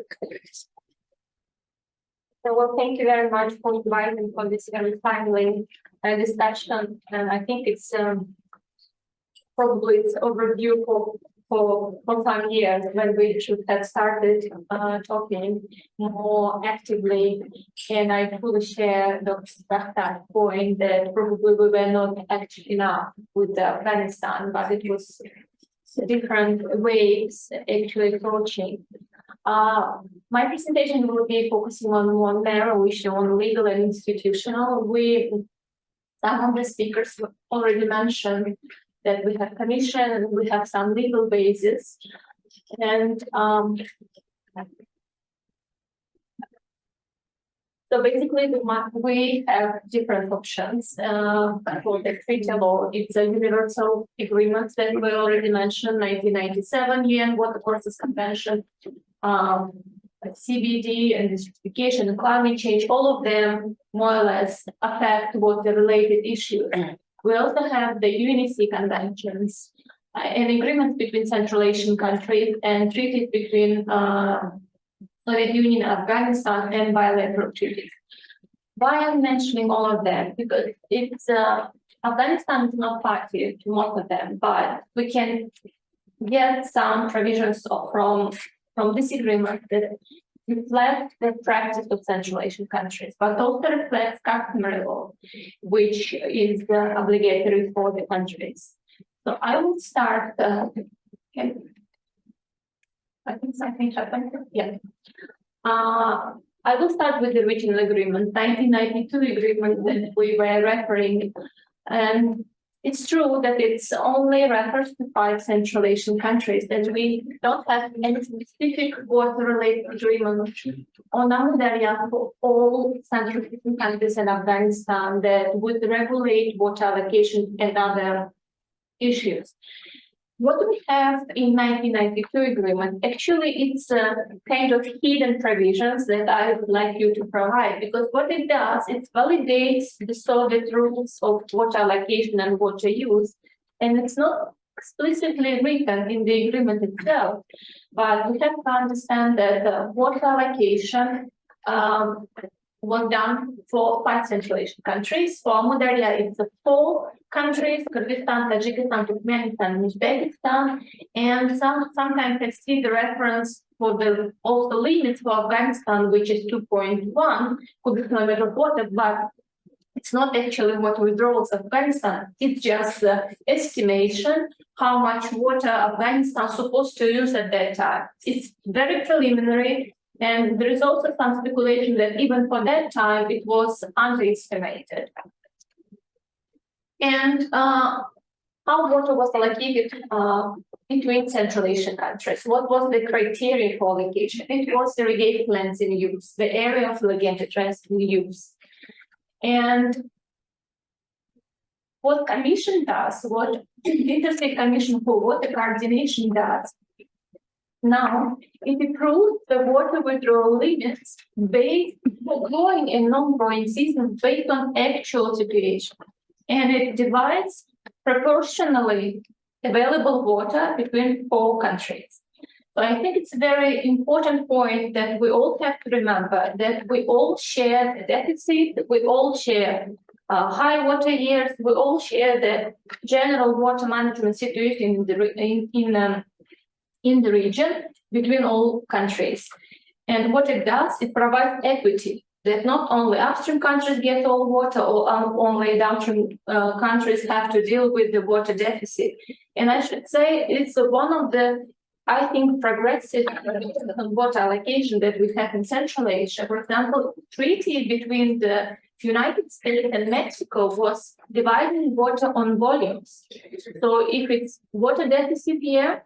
Well, thank you very much for inviting for this very timely discussion, and I think it's probably it's overdue for some years when we should have started talking more actively. And I fully share Dr. point that probably we were not active enough with Afghanistan, but it was different ways actually approaching. My presentation will be focusing on one narrow issue on legal and institutional. Some of the speakers already mentioned that we have commission, we have some legal basis, and so basically we have different options for the treaty law. It's a universal agreement that we already mentioned, 1997 UN Water Courses Convention, CBD and desertification and climate change, all of them more or less affect water-related issues. We also have the UNEC conventions, an agreement between Central Asian countries and treaties between Soviet Union, Afghanistan, and bilateral treaties. Why I'm mentioning all of them? Because it's Afghanistan is not party to most of them, but we can get some provisions from this agreement that reflect the practice of Central Asian countries, but also reflects customary law, which is obligatory for the countries. So I will start. Okay. I think something happened. Yeah. I will start with the regional agreement, 1992 agreement that we were referring, and it's true that it's only refers to 5 Central Asian countries, and we don't have any specific water-related agreement on our area for all Central Asian countries and Afghanistan that would regulate water allocation and other issues. What we have in 1992 agreement, actually it's a kind of hidden provisions that I would like you to provide, because what it does, it validates the Soviet rules of water allocation and water use, and it's not explicitly written in the agreement itself, but we have to understand that the water allocation was done for 5 Central Asian countries. For Moldavia, it's 4 countries: Kyrgyzstan, Tajikistan, Turkmenistan, and Uzbekistan. And sometimes I see the reference for the also limits for Afghanistan, which is 2.1 cubic kilometer of water, but it's not actually what withdrawals Afghanistan. It's just the estimation how much water Afghanistan is supposed to use at that time. It's very preliminary. And there is also some speculation that even for that time, it was underestimated. And how water was allocated between Central Asian countries. What was the criteria for allocation? It was the irrigated lands in use, the area of irrigated lands in use. And what Commission does, what Interstate Commission for Water Coordination does, now, it approves the water withdrawal limits based on growing and non-growing seasons based on actual situation. And it divides proportionally available water between 4 countries. So I think it's a very important point that we all have to remember, that we all share the deficit, we all share high water years, we all share the general water management situation in the region between all countries. And what it does, it provides equity, that not only upstream countries get all water, or only downstream countries have to deal with the water deficit. And I should say it's one of the, I think, progressive water allocation that we have in Central Asia. For example, treaty between the United States and Mexico was dividing water on volumes. So if it's water deficit here,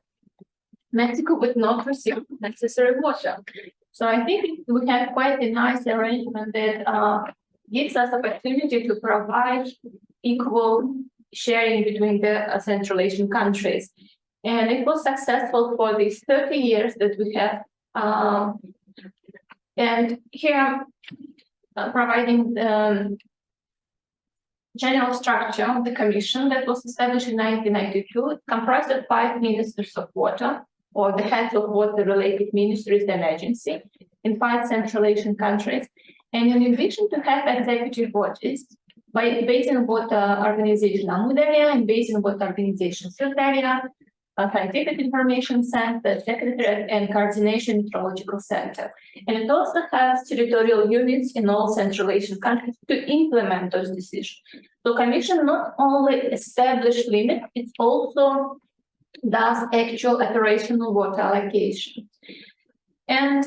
Mexico would not receive necessary water. So I think we have quite a nice arrangement that gives us opportunity to provide equal sharing between the Central Asian countries. And it was successful for these 30 years that we have. And here I'm providing the general structure of the commission that was established in 1992. It comprised of 5 ministers of water, or the heads of water-related ministries and agencies in 5 Central Asian countries. And in addition to have executive bodies, Basin Water Organization Amudarya and Basin Water Organization Sirdarya, a Scientific Information Center, Secretariat, and Coordination Meteorological Center. And it also has territorial units in all Central Asian countries to implement those decisions. So Commission not only establishes limits, it also does actual operational water allocation. And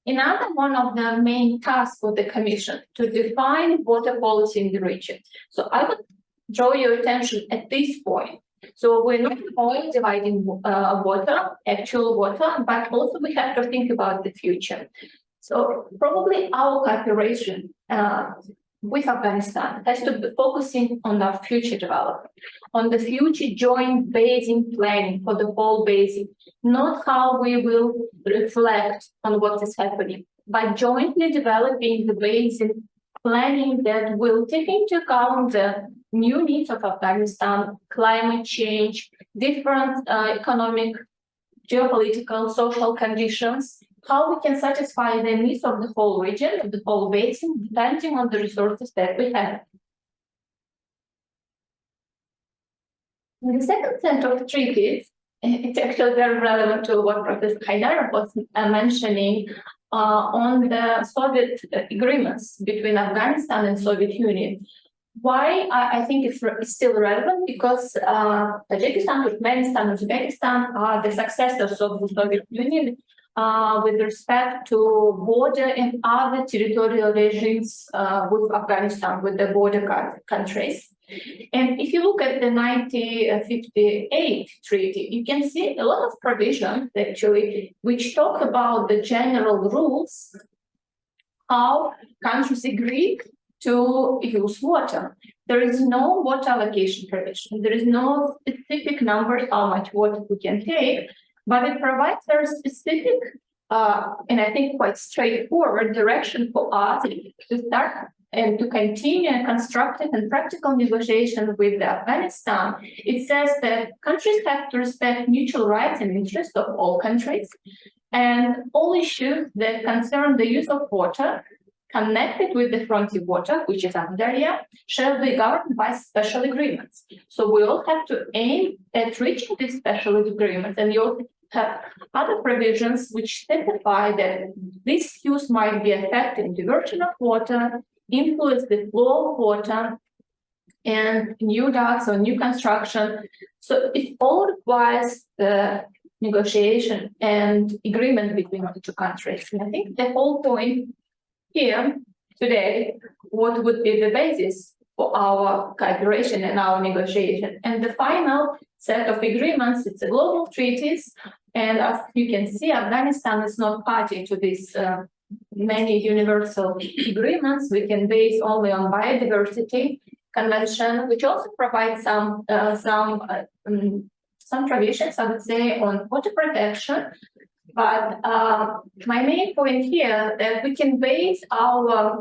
another one of the main tasks of the Commission to define water policy in the region. So I would draw your attention at this point. So we're not only dividing water, actual water, but also we have to think about the future. So probably our cooperation with Afghanistan has to be focusing on our future development, on the future joint basin planning for the whole basin, not how we will reflect on what is happening, but jointly developing the basin planning that will take into account the new needs of Afghanistan, climate change, different economic, geopolitical, social conditions, how we can satisfy the needs of the whole region, of the whole basin, depending on the resources that we have. In the second set of treaties, it's actually very relevant to what Professor Haidar was mentioning on the Soviet agreements between Afghanistan and Soviet Union. Why I think it's still relevant? Because Tajikistan, Turkmenistan, and Uzbekistan are the successors of the Soviet Union with respect to border and other territorial regimes with Afghanistan, with the border countries. And if you look at the 1958 treaty, you can see a lot of provisions actually which talk about the general rules, how countries agreed to use water. There is no water allocation provision. There is no specific number how much water we can take, but it provides very specific and I think quite straightforward direction for us to start and to continue a constructive and practical negotiation with Afghanistan. It says that countries have to respect mutual rights and interests of all countries, and all issues that concern the use of water connected with the frontier water, which is Amudarya, shall be governed by special agreements. So we all have to aim at reaching these special agreements, and you also have other provisions which specify that this use might be affecting diversion of water, influence the flow of water, and new docks or new construction. So it all requires the negotiation and agreement between the two countries. And I think the whole point here today, what would be the basis for our cooperation and our negotiation. And the final set of agreements, it's a global treaties. And as you can see, Afghanistan is not party to these many universal agreements. We can base only on biodiversity convention, which also provides some provisions, I would say, on water protection. But my main point here that we can base our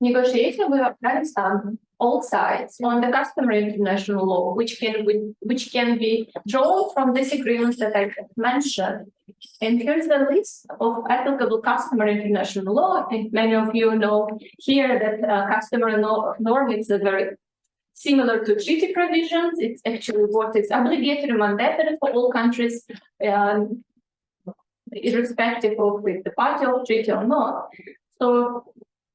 negotiation with Afghanistan, all sides, on the customary international law, which can be drawn from this agreement that I mentioned. And here's the list of applicable customary international law. I think many of you know here that customary norm is very similar to treaty provisions. It's actually what is obligatory, mandatory for all countries, irrespective of if the party of treaty or not. So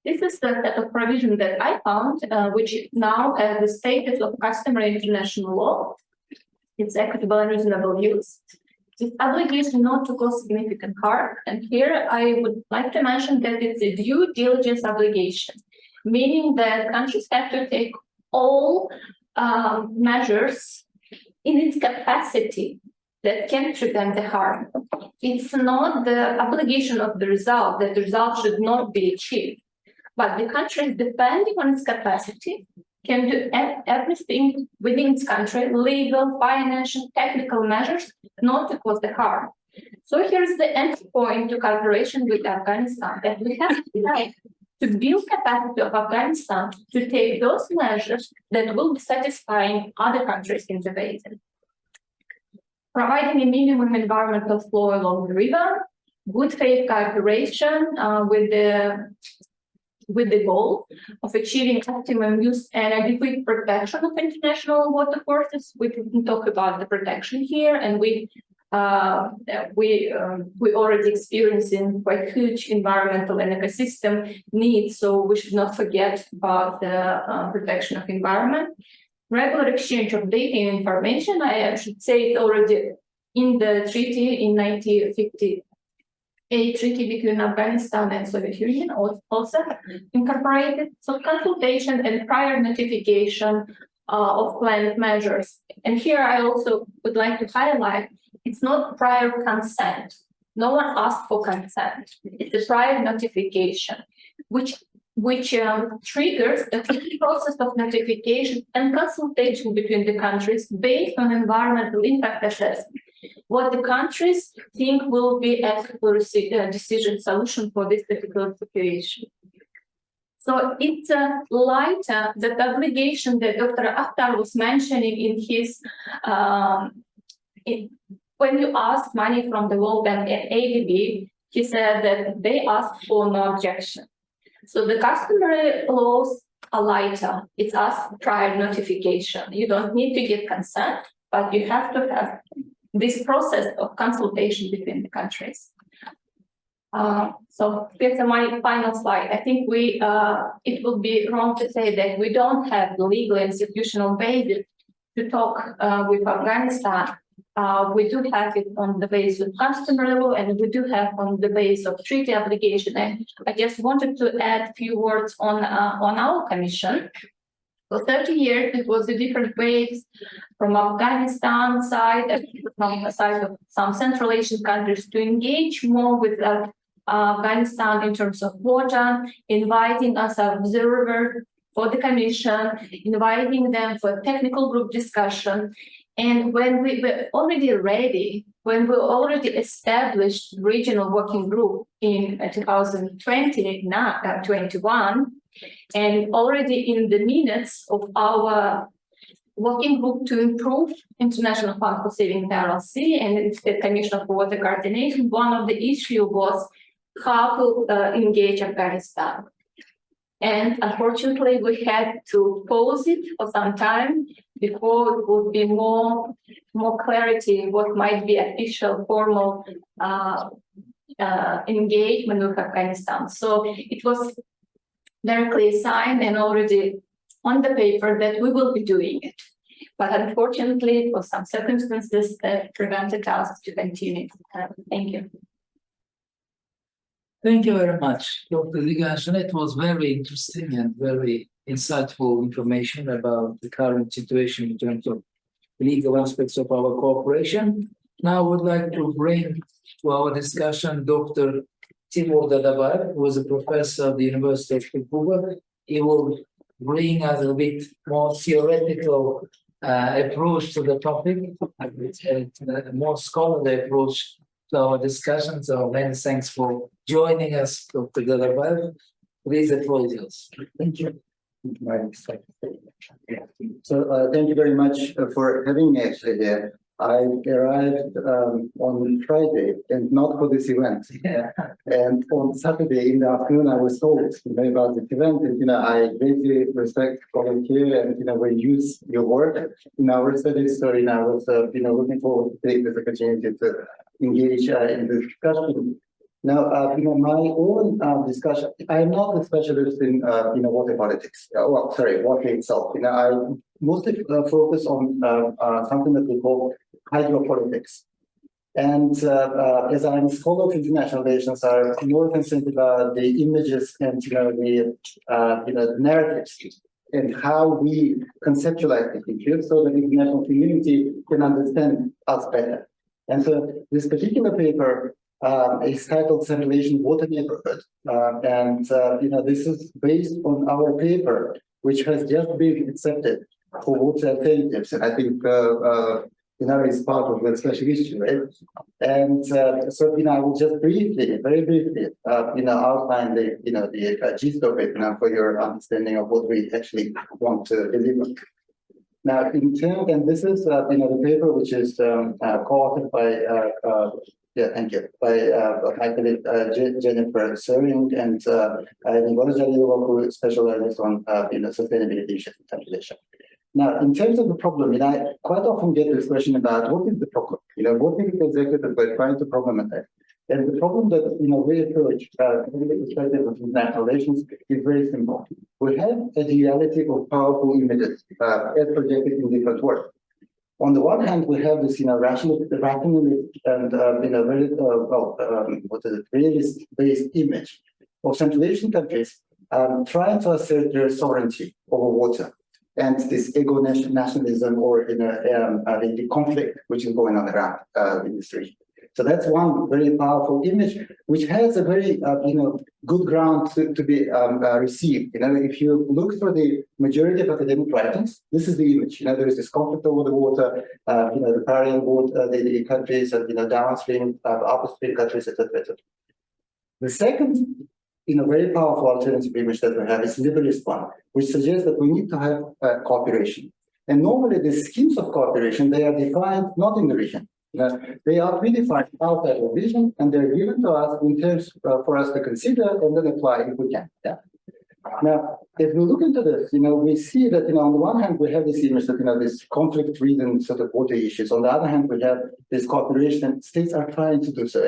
this is the set of provision that I found, which now has the status of customary international law. It's equitable and reasonable use. It's obligation not to cause significant harm. And here I would like to mention that it's a due diligence obligation, meaning that countries have to take all measures in its capacity that can prevent the harm. It's not the obligation of the result, that the result should not be achieved. but the country, depending on its capacity, can do everything within its country, legal, financial, technical measures, not to cause the harm. So here's the end point to cooperation with Afghanistan, that we have to build capacity of Afghanistan to take those measures that will be satisfying other countries in the basin. Providing a minimum environmental flow along the river, good faith cooperation with the goal of achieving optimum use and adequate protection of international water courses. We can talk about the protection here, and we already experiencing quite huge environmental and ecosystem needs, so we should not forget about the protection of environment. Regular exchange of data and information, I should say it already in the treaty in 1950. A treaty between Afghanistan and Soviet Union also incorporated. So consultation and prior notification of planned measures. And here I also would like to highlight, it's not prior consent. No one asked for consent. It's a prior notification, which triggers a process of notification and consultation between the countries based on environmental impact assessment. What the countries think will be a decision solution for this particular situation. So it's lighter, that obligation that Dr. Akhtar was mentioning in his, when you ask money from the World Bank and ADB, he said that they asked for no objection. So the customary laws are lighter. It's asked prior notification. You don't need to get consent, but you have to have this process of consultation between the countries. So here's my final slide. I think it would be wrong to say that we don't have the legal institutional basis to talk with Afghanistan. We do have it on the basis of customary law, and we do have on the basis of treaty obligation. And I just wanted to add a few words on our commission. For 30 years, it was the different ways from Afghanistan side, from the side of some Central Asian countries to engage more with Afghanistan in terms of water, inviting us as observer for the commission, inviting them for technical group discussion. And when we were already ready, when we already established regional working group in 2021, and already in the minutes of our working group to improve International Fund for Saving the RLC and the Commission for Water Coordination, one of the issues was how to engage Afghanistan. And unfortunately, we had to pause it for some time before it would be more clarity what might be official, formal engagement with Afghanistan. So it was very clear sign and already on the paper that we will be doing it. But unfortunately, for some circumstances that prevented us to continue. Thank you. Thank you very much, Dr. Liganshan. It was very interesting and very insightful information about the current situation in terms of legal aspects of our cooperation. Now I would like to bring to our discussion Dr. Timur Dadabayev, who is a professor at the University of Vancouver. He will bring us a bit more theoretical approach to the topic, a more scholarly approach to our discussion. So many thanks for joining us, Dr. Dadabayev. Please, the floor is yours. Thank you. So thank you very much for having me actually here. I arrived on Friday and not for this event. Yeah. And on Saturday in the afternoon, I was told about this event. And I greatly respect all of you, and we use your work in our studies. So I was looking forward to take this opportunity to engage in this discussion. Now, my own discussion, I'm not a specialist in water politics. Water itself. I mostly focus on something that we call hydropolitics. And as I'm a scholar of international relations, I'm more concerned about the images and the narratives and how we conceptualize the future so that the international community can understand us better. And so this particular paper It's titled Centralization Water Neighborhood. This is based on our paper, which has just been accepted for water alternatives. And I think is part of the special issue, right? And I will just briefly, very briefly, outline the gist of it for your understanding of what we actually want to deliver. Now, in terms, and this is the paper which is co-authored by my colleague Jennifer Serving and who specializes on sustainability issues and translation. Now, in terms of the problem, I quite often get this question about what is the problem? What is it exactly that we're trying to problematize? And the problem that we approach from the perspective of international relations is very simple. We have a duality of powerful images as projected in different words. On the one hand, we have this rationalist and very realist-based image of Central Asian countries trying to assert their sovereignty over water. And this ego nationalism or the conflict which is going on around in this region. So that's one very powerful image, which has a very good ground to be received. If you look for the majority of academic writings, this is the image. There is this conflict over the water, the parent water, the countries, and downstream, upstream countries, etc. The second very powerful alternative image that we have is liberalist one, which suggests that we need to have cooperation. And normally the schemes of cooperation, they are defined not in the region. They are predefined outside the region, and they're given to us in terms for us to consider and then apply if we can. Yeah. Now, if we look into this, we see that on the one hand we have this image that this conflict-ridden sort of water issues. On the other hand, we have this cooperation. States are trying to do so.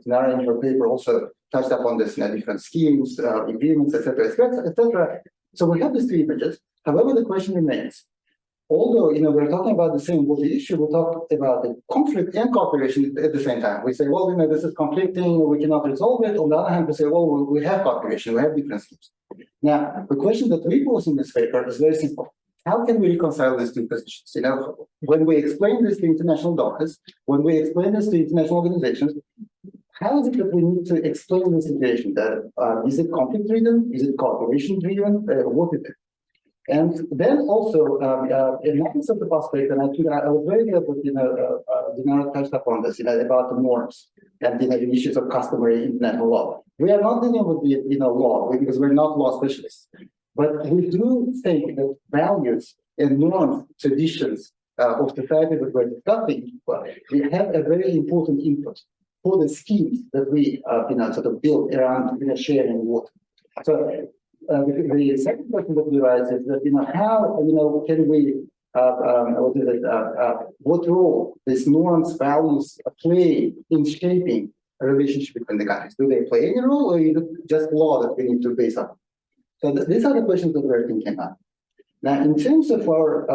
Nara in her paper also touched upon this different schemes, agreements, etc., etc. So we have these three images. However, the question remains. Although we're talking about the same water issue, we talk about the conflict and cooperation at the same time. We say, well, this is conflicting, we cannot resolve it. On the other hand, we say, well, we have cooperation, we have different schemes. Now, the question that we pose in this paper is very simple. How can we reconcile these two positions? When we explain this to international donors, when we explain this to international organizations, how is it that we need to explain the situation? Is it conflict-driven? Is it cooperation-driven? What is it? And then also, another sort of aspect, and I think I was very glad that Dinara touched upon this, about the norms and the issues of customary international law. We are not dealing with the law because we're not law specialists, but we do think that values and norms, traditions of society that we're discussing, we have a very important input for the schemes that we sort of build around sharing water. So. The second question that we raise is that how can we what role these norms, values play in shaping a relationship between the countries? Do they play any role, or is it just law that we need to base on? So these are the questions that we're thinking about. Now, in terms of our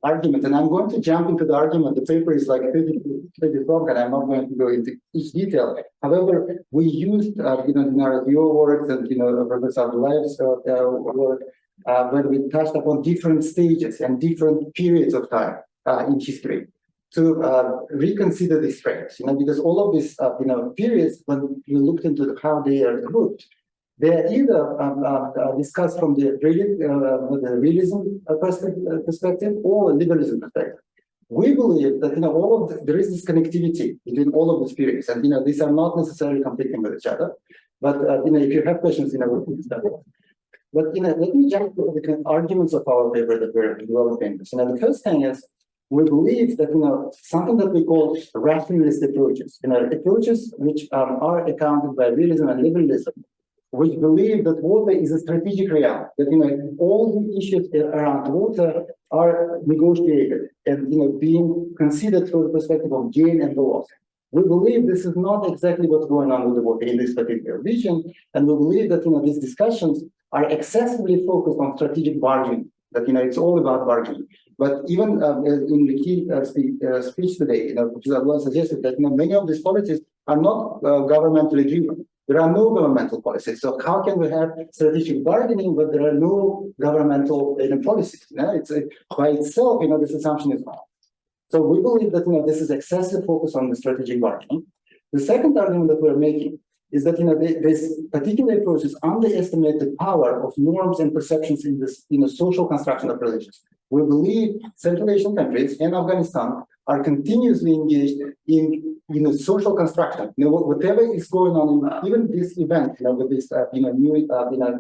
argument, and I'm going to jump into the argument. The paper is like 30 long, and I'm not going to go into each detail. However, we used your works and Professor Abdullah's work when we touched upon different stages and different periods of time in history to reconsider these trends. Because all of these periods, when we looked into how they are grouped, they are either discussed from the realism perspective or liberalism perspective. We believe that there is this connectivity between all of these periods, and these are not necessarily conflicting with each other. But if you have questions, we can discuss it. But let me jump to the arguments of our paper that we're developing. The first thing is we believe that something that we call rationalist approaches, approaches which are accounted by realism and liberalism, which believe that water is a strategic realm, that all the issues around water are negotiated and being considered through the perspective of gain and loss. We believe this is not exactly what's going on with the water in this particular region, and we believe that these discussions are excessively focused on strategic bargaining. That it's all about bargaining. But even in the key speech today, Professor Abdullah suggested that many of these policies are not governmentally driven. There are no governmental policies. So how can we have strategic bargaining, but there are no governmental policies? It's by itself, this assumption is wrong. So we believe that this is excessive focus on the strategic bargaining. The second argument that we're making is that this particular approaches underestimate the power of norms and perceptions in this social construction of relations. We believe Central Asian countries and Afghanistan are continuously engaged in social construction. Whatever is going on, even this event, with this new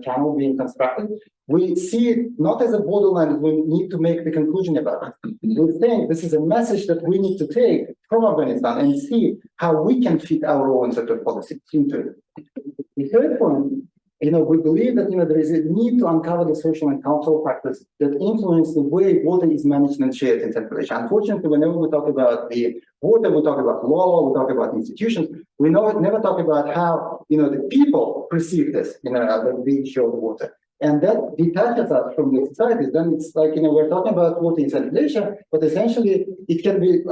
channel being constructed, we see it not as a borderline we need to make the conclusion about it. We think this is a message that we need to take from Afghanistan and see how we can fit our own sort of policy into it. The third point, we believe that there is a need to uncover the social and cultural practices that influence the way water is managed and shared in Central Asia. Unfortunately, whenever we talk about the water, we talk about law, we talk about institutions, we never talk about how the people perceive this, the issue of the water. And that detaches us from the society. Then it's like, we're talking about water in Central Asia, but essentially it can be,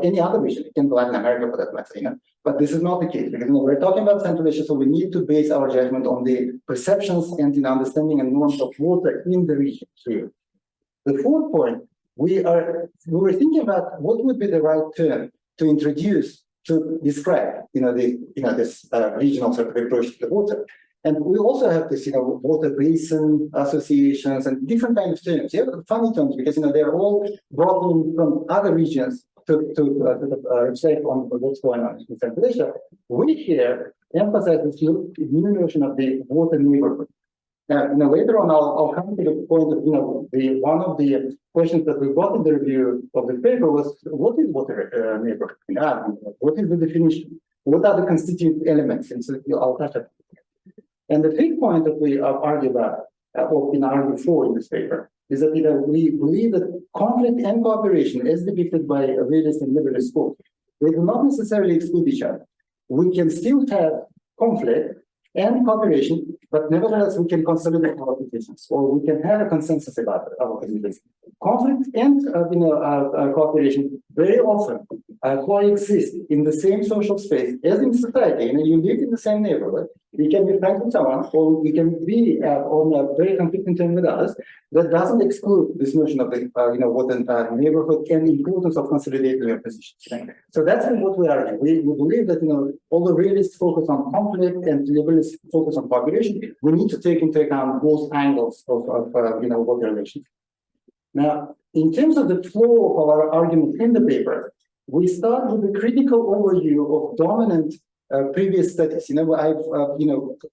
any other region. It can be Latin America for that matter, But this is not the case because we're talking about Central Asia, so we need to base our judgment on the perceptions and understanding and norms of water in the region here. The fourth point, we were thinking about what would be the right term to introduce to describe, this regional sort of approach to the water. And we also have this, water basin associations and different kinds of terms. Yeah, funny terms because they're all brought in from other regions to reflect on what's going on in Central Asia. We here emphasize this new notion of the water neighborhood. Now, later on, I'll come to the point of one of the questions that we got in the review of the paper was what is water neighborhood? What is the definition? What are the constituent elements? And so I'll touch on. And the big point that we argue about, or argue for in this paper, is that we believe that conflict and cooperation, as depicted by a realist and liberalist school, they do not necessarily exclude each other. We can still have conflict and cooperation, but nevertheless we can consolidate our positions, or we can have a consensus about our positions. Conflict and cooperation very often coexist in the same social space as in society. You live in the same neighborhood. We can be friends with someone, or we can be on a very conflicting term with others. That doesn't exclude this notion of the what the neighborhood and the importance of consolidating your positions. So that's what we argue. We believe that although realists focus on conflict and liberalists focus on cooperation, we need to take into account both angles of water relations. Now, in terms of the flow of our argument in the paper, we start with a critical overview of dominant previous studies. I've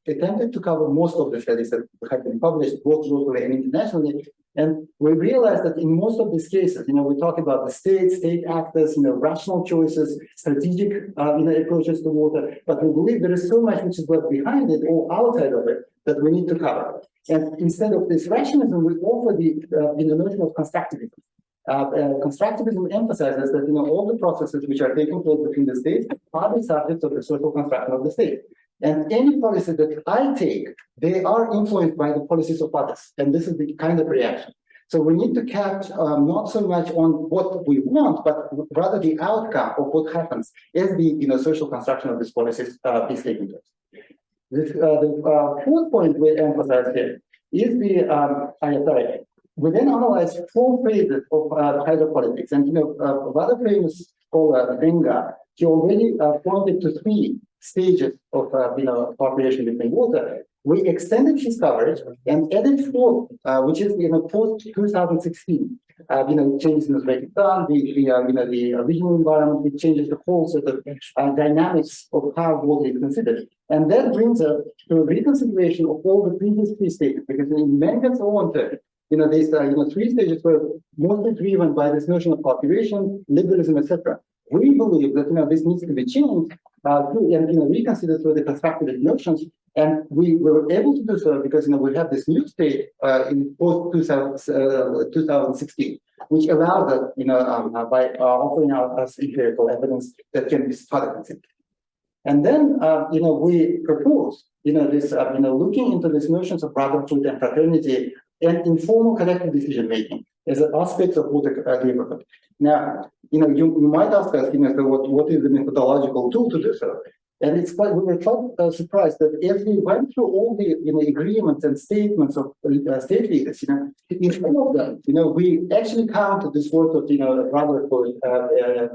attempted to cover most of the studies that have been published both locally and internationally, and we realized that in most of these cases, we talk about the state actors, rational choices, strategic approaches to water, but we believe there is so much which is left behind it or outside of it that we need to cover. And instead of this rationalism, we offer the notion of constructivism. Constructivism emphasizes that all the processes which are taking place between the states are the subjects of the social construction of the state. And any policy that I take, they are influenced by the policies of others. And this is the kind of reaction. So we need to catch not so much on what we want, but rather the outcome of what happens as the social construction of these policies is taking place. The fourth point we emphasize here is the we then analyze 4 phases of hydropolitics. And another famous scholar, Venga, he already pointed to 3 stages of cooperation between water. We extended his coverage and added 4, which is post 2016. Changes in Uzbekistan, the regional environment, it changes the whole sort of dynamics of how water is considered. And that brings us to a reconsideration of all the previous 3 stages, because in many and so on, these 3 stages were mostly driven by this notion of cooperation, liberalism, etc. We believe that this needs to be changed and reconsidered through the constructivist notions, and we were able to do so because we have this new state in post 2016, which allows us by offering us empirical evidence that can be further considered. And then we propose this looking into these notions of brotherhood and fraternity and informal collective decision making as aspects of water neighborhood. Now, you might ask us, what is the methodological tool to do so? And we were quite surprised that as we went through all the agreements and statements of state leaders, in all of them, we actually counted this word of brotherhood,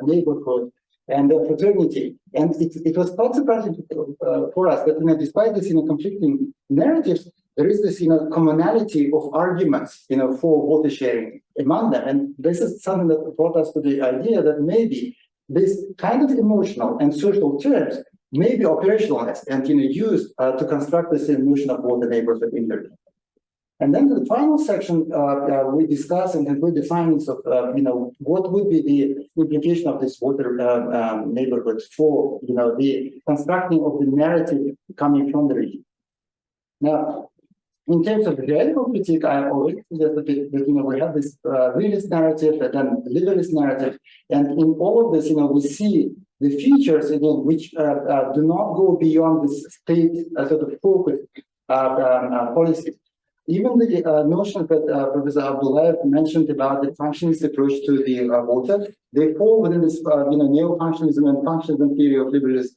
neighborhood, and fraternity. And it was quite surprising for us that, despite this, conflicting narratives, there is this, commonality of arguments, for water sharing among them. And this is something that brought us to the idea that maybe this kind of emotional and social terms may be operationalized and, used to construct this notion of water neighborhood in Turkey. And then the final section, we discuss and conclude the findings of, what would be the implication of this water neighborhood for, the constructing of the narrative coming from the region. Now, in terms of the theoretical critique, I already suggested that, we have this realist narrative and then liberalist narrative. And in all of this, we see the features, again, which do not go beyond this state sort of focus policy. Even the notion that Professor Abdullayev mentioned about the functionalist approach to the water, they fall within this, neo-functionalism and functionalism theory of liberalist,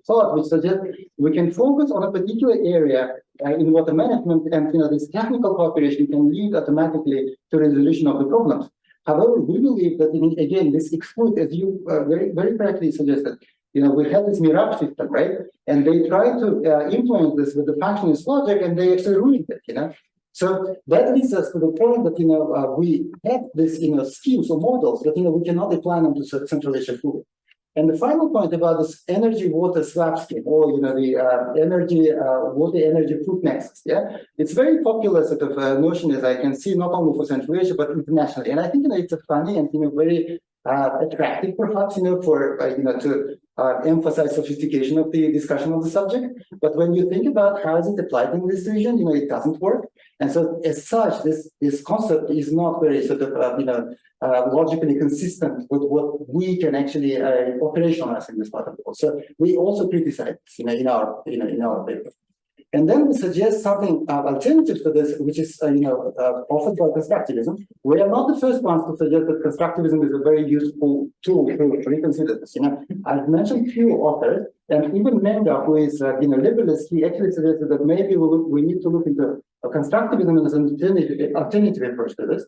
thought, which suggests we can focus on a particular area in water management, and this technical cooperation can lead automatically to resolution of the problems. However, we believe that, again, this excludes, as you very, very correctly suggested, we have this mirage system, right? And they try to influence this with the functionalist logic, and they actually ruin it, So that leads us to the point that, we have this, schemes or models that, we cannot apply them to Central Asia fully. And the final point about this energy-water swap scheme, or, the energy, water-energy food nexus, it's very popular sort of notion, as I can see, not only for Central Asia, but internationally. And I think, it's a funny and, very attractive, perhaps, for, to emphasize sophistication of the discussion of the subject. But when you think about how is it applied in this region, it doesn't work. And so, as such, this concept is not very sort of, logically consistent with what we can actually operationalize in this part of the world. So we also criticize, in our paper. And then we suggest something alternative to this, which is, offered by constructivism. We are not the first ones to suggest that constructivism is a very useful tool to reconsider this. I've mentioned few authors, and even Menda, who is, liberalist, he actually suggested that maybe we need to look into constructivism as an alternative approach to this.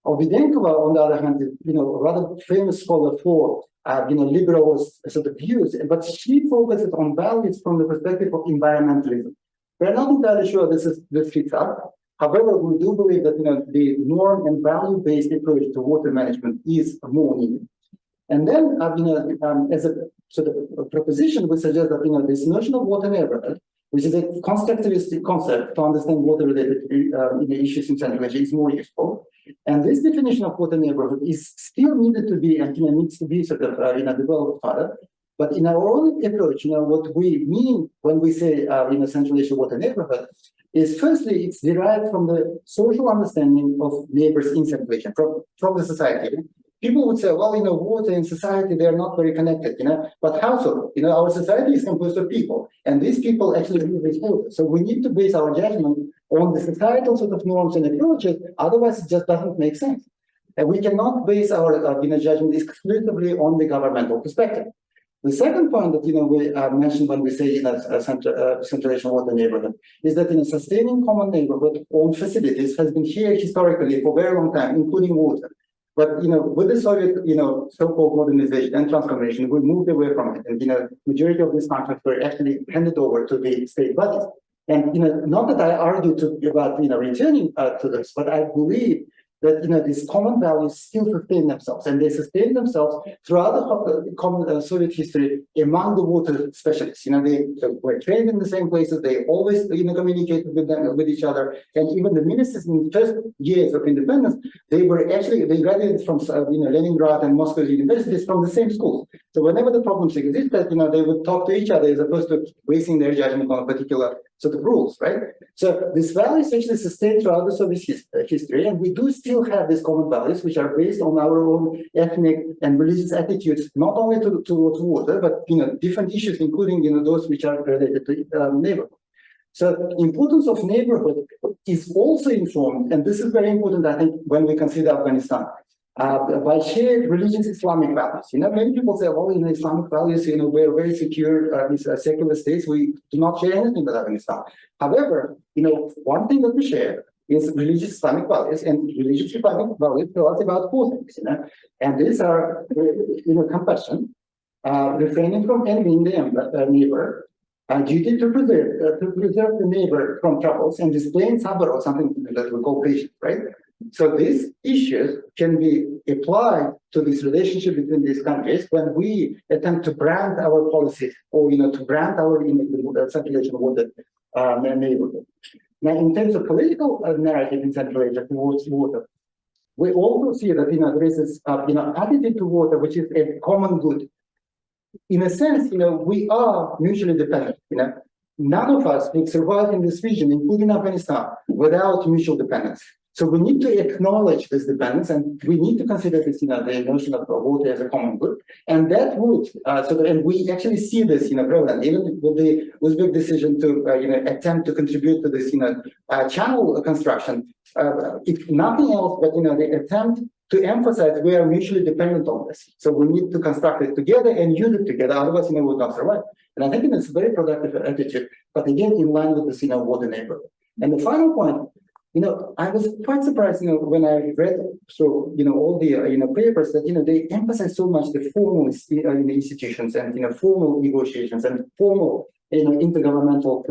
Ovidenkova, on the other hand, is, a rather famous scholar for, liberal sort of views, but she focuses on values from the perspective of environmentalism. We're not entirely sure this fits up. However, we do believe that, the norm and value-based approach to water management is more needed. And then, as a sort of proposition, we suggest that, this notion of water neighborhood, which is a constructivistic concept to understand water-related issues in Central Asia, is more useful. And this definition of water neighborhood is still needed to be, and needs to be sort of developed further. But in our own approach, what we mean when we say Central Asia water neighborhood is, firstly, it's derived from the social understanding of neighbors in Central Asia, from the society. People would say, well, water and society, they are not very connected, but how so? Our society is composed of people, and these people actually live with water. So we need to base our judgment on the societal sort of norms and approaches, otherwise it just doesn't make sense. And we cannot base our judgment exclusively on the governmental perspective. The second point that we mentioned when we say Central Asian water neighborhood is that sustaining common neighborhood owned facilities has been here historically for a very long time, including water. But with the Soviet so-called modernization and transformation, we moved away from it, and majority of these functions were actually handed over to the state bodies. And not that I argue about returning to this, but I believe that these common values still sustain themselves, and they sustain themselves throughout the common Soviet history among the water specialists. They were trained in the same places. They always communicated with each other, and even the ministers in the first years of independence, they graduated from Leningrad and Moscow universities from the same schools. So whenever the problems existed, they would talk to each other as opposed to basing their judgment on a particular sort of rules, right? So this value is actually sustained throughout the Soviet history, and we do still have these common values, which are based on our own ethnic and religious attitudes, not only towards water, but different issues, including those which are related to neighborhood. So the importance of neighborhood is also informed, and this is very important, I think, when we consider Afghanistan. By shared religious Islamic values. Many people say, well, Islamic values, we're very secure, these secular states, we do not share anything with Afghanistan. However, one thing that we share is religious Islamic values, and religious Islamic values tell us about four things, and these are, compassion, refraining from envying the neighbor, duty to preserve the neighbor from troubles, and displaying sabr, or something that we call patience, right? So these issues can be applied to this relationship between these countries when we attempt to brand our policies, or to brand our circulation of water neighborhood. Now, in terms of political narrative in Central Asia towards water, we also see that there is this attitude to water which is a common good. In a sense, we are mutually dependent. None of us would survive in this region, including Afghanistan, without mutual dependence. So we need to acknowledge this dependence, and we need to consider this, the notion of water as a common good. And that would, and we actually see this, prevalent, even with the Uzbek decision to, attempt to contribute to this, channel construction. If nothing else, but the attempt to emphasize we are mutually dependent on this. So we need to construct it together and use it together. Otherwise, we will not survive. And I think it's a very productive attitude. But again, in line with this, water neighborhood. And the final point. I was quite surprised, when I read through, all the, papers that, they emphasize so much the formal institutions and, formal negotiations and formal, intergovernmental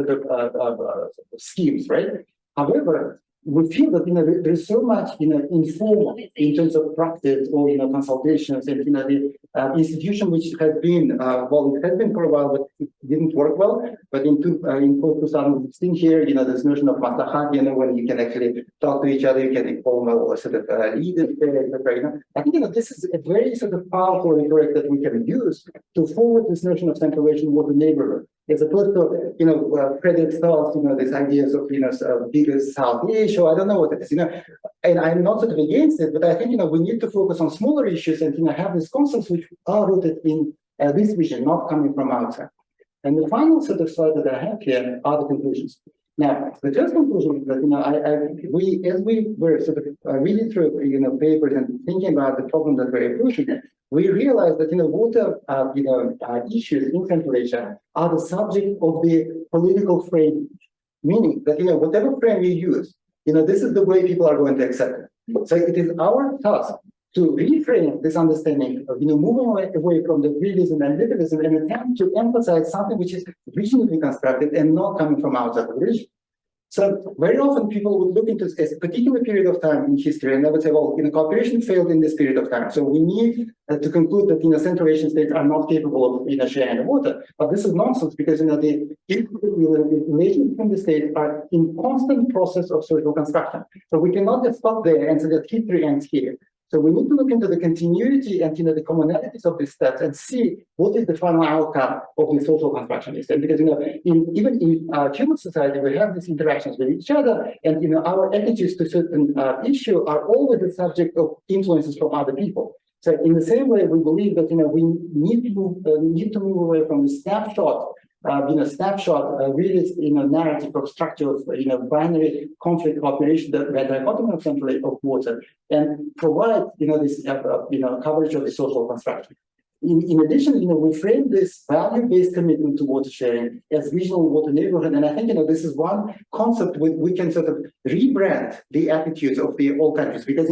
schemes, right? However, we feel that, there's so much, informal in terms of practice or, consultations and, the institution which has been, it has been for a while, but it didn't work well. But in 2016 here, this notion of maslahat, when you can actually talk to each other, you can informal sort of leaders, etc. I think, this is a very sort of powerful rhetoric that we can use to forward this notion of Central Asian water neighborhood. As opposed to, Frederick Starr's, these ideas of, bigger South Asia, I don't know what it is, and I'm not sort of against it, but I think, we need to focus on smaller issues and, have these concepts which are rooted in this vision, not coming from outside. And the final sort of slide that I have here are the conclusions. Now, the first conclusion is that, as we were sort of reading through, papers and thinking about the problem that we're approaching, we realized that, water, issues in Central Asia are the subject of the political frame, meaning that, whatever frame you use, this is the way people are going to accept it. So it is our task to reframe this understanding of, moving away from the realism and literalism and attempt to emphasize something which is regionally constructed and not coming from outside the region. So very often people would look into a particular period of time in history and they would say, well, cooperation failed in this period of time. So we need to conclude that, Central Asian states are not capable of, sharing the water. But this is nonsense because, the relations between the states are in constant process of social construction. So we cannot just stop there and say that history ends here. So we need to look into the continuity and, the commonalities of these steps and see what is the final outcome of the social construction. And because, even in human society, we have these interactions with each other, and, our attitudes to certain issue are always the subject of influences from other people. So in the same way, we believe that, we need to move away from the snapshot, realist, narrative of structure of, binary conflict cooperation, the dichotomy of Central of water, and provide, this, coverage of the social construction. In addition, we frame this value-based commitment to water sharing as regional water neighborhood, and I think, this is one concept we can sort of rebrand the attitudes of all countries, because,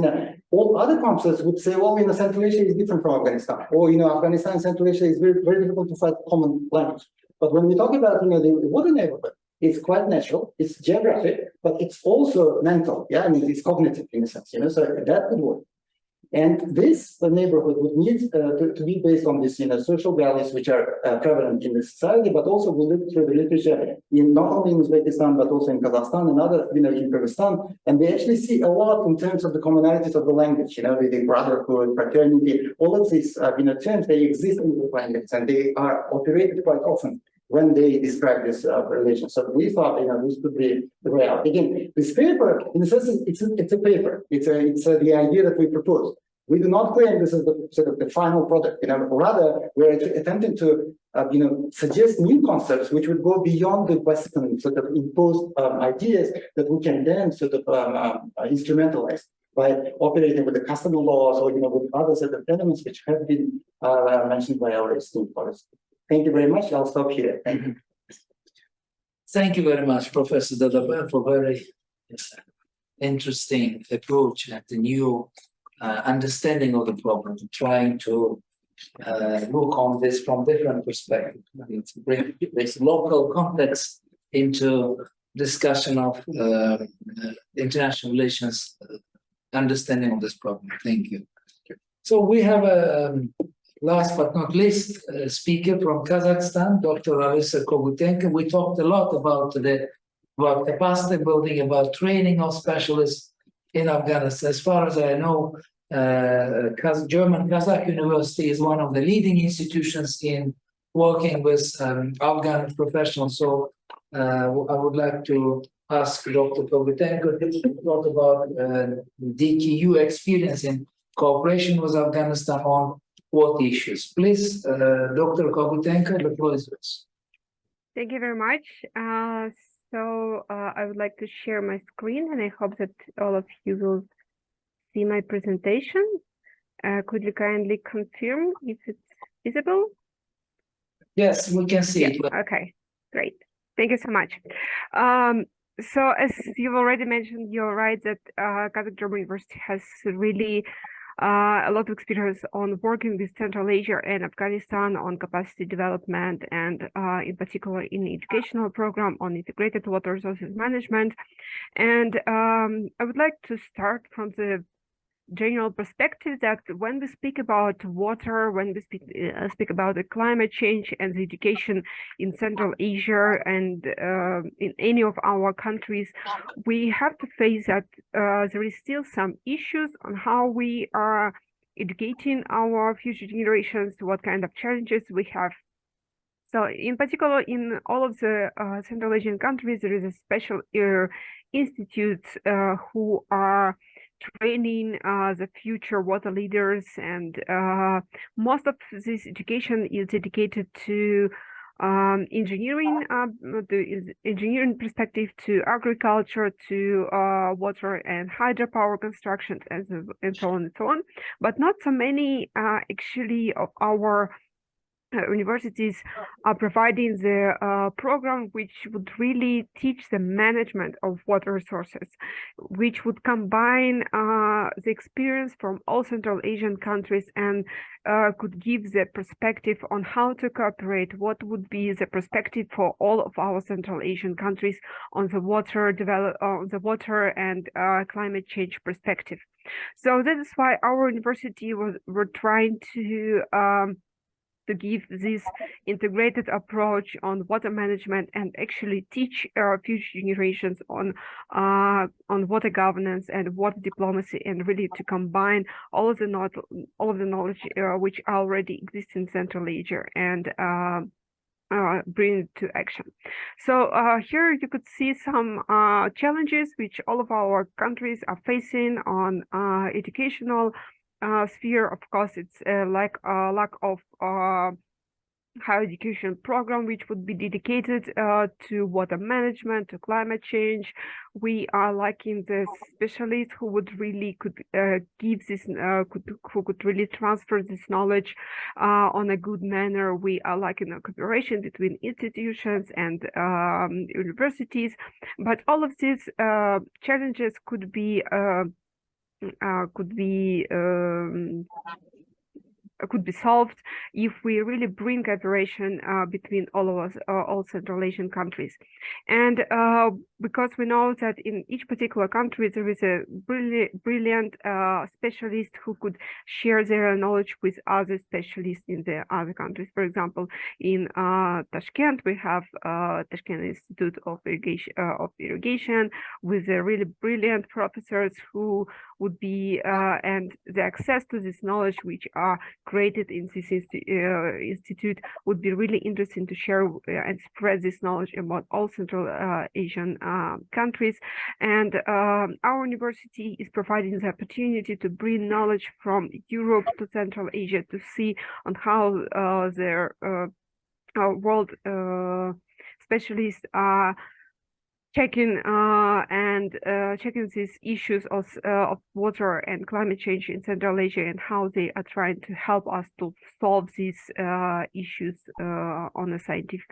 all other concepts would say, well, Central Asia is different from Afghanistan, or, Afghanistan and Central Asia is very, very difficult to find common language. But when we talk about, the water neighborhood, it's quite natural, it's geographic, but it's also mental, it's cognitive in a sense, so that could work. And this neighborhood would need to be based on these, social values which are prevalent in the society, but also we look through the literature in not only in Uzbekistan, but also in Kazakhstan and other, in Kyrgyzstan, and we actually see a lot in terms of the commonalities of the language, the brotherhood, fraternity, all of these, terms, they exist in the language, and they are operated quite often when they describe this relation. So we thought, this could be the way out. Again, this paper, in a sense, it's a paper. It's the idea that we propose. We do not claim this is the sort of the final product. Rather, we're attempting to, suggest new concepts which would go beyond the Western sort of imposed ideas that we can then sort of instrumentalize by operating with the customer laws or with other set of elements which have been mentioned by our esteemed colleagues. Thank you very much. I'll stop here. Thank you. Thank you very much, Professor Dadaber, for very interesting approach and the new understanding of the problem, trying to look on this from different perspectives. It's bring this local context into discussion of international relations understanding of this problem. Thank you. So we have a last but not least speaker from Kazakhstan, Dr. Alisa Kogutenko. We talked a lot about capacity building, about training of specialists in Afghanistan. As far as I know, German Kazakh University is one of the leading institutions in working with Afghan professionals. So I would like to ask Dr. Kogutenko to talk about DKU experience in cooperation with Afghanistan on what issues. Please, Dr. Kogutenko, the floor is yours. Thank you very much. I would like to share my screen, and I hope that all of you will see my presentation. Could you kindly confirm if it's visible? Yes, we can see it. Okay, great. Thank you so much. So as you've already mentioned, you're right that Kazakh German University has really a lot of experience on working with Central Asia and Afghanistan on capacity development, and in particular in the educational program on integrated water resources management. And I would like to start from the general perspective that when we speak about water, when we speak about the climate change and the education in Central Asia and in any of our countries, we have to face that there is still some issues on how we are educating our future generations, what kind of challenges we have. So in particular, in all of the Central Asian countries, there is a special institutes who are training the future water leaders, and most of this education is dedicated to engineering, the engineering perspective, to agriculture, to water and hydropower construction, and so on and so on. But not so many actually of our universities are providing the program which would really teach the management of water resources, which would combine the experience from all Central Asian countries and could give the perspective on how to cooperate, what would be the perspective for all of our Central Asian countries on the water and climate change perspective. So that is why our university were trying to give this integrated approach on water management and actually teach future generations on water governance and water diplomacy, and really to combine all of the knowledge which already exists in Central Asia and bring it to action. So here you could see some challenges which all of our countries are facing on educational sphere. Of course, it's lack of higher education program which would be dedicated to water management, to climate change. We are lacking the specialists who would really give this who could really transfer this knowledge on a good manner. We are lacking a cooperation between institutions and universities, but all of these challenges could be solved if we really bring cooperation between all of us, all Central Asian countries. And because we know that in each particular country there is a brilliant specialist who could share their knowledge with other specialists in the other countries. For example, in Tashkent, we have Tashkent Institute of Irrigation with really brilliant professors who would be and the access to this knowledge which are created in this institute would be really interesting to share and spread this knowledge about all Central Asian countries. And our university is providing the opportunity to bring knowledge from Europe to Central Asia to see on how their world specialists are checking these issues of water and climate change in Central Asia, and how they are trying to help us to solve these issues on a scientific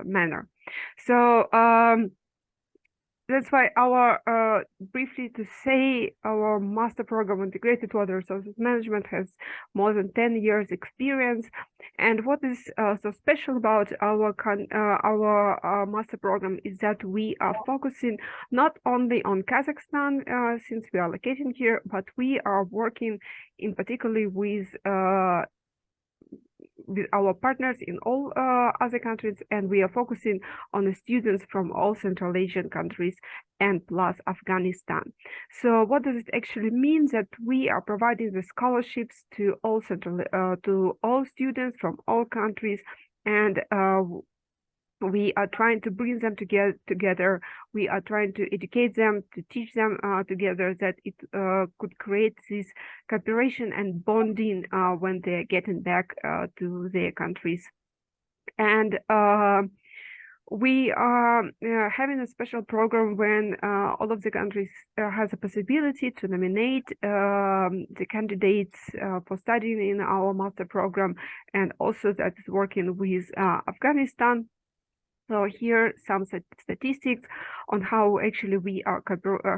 manner. So that's why our briefly to say our master program integrated water resources management has more than 10 years experience. And what is so special about our master program is that we are focusing not only on Kazakhstan since we are located here, but we are working in particularly with our partners in all other countries, and we are focusing on the students from all Central Asian countries and plus Afghanistan. So what does it actually mean? That we are providing the scholarships to all students from all countries, and we are trying to bring them together. We are trying to educate them, to teach them together, that it could create this cooperation and bonding when they're getting back to their countries. And we are having a special program when all of the countries has a possibility to nominate the candidates for studying in our master program, and also that is working with Afghanistan. So here some statistics on how actually we are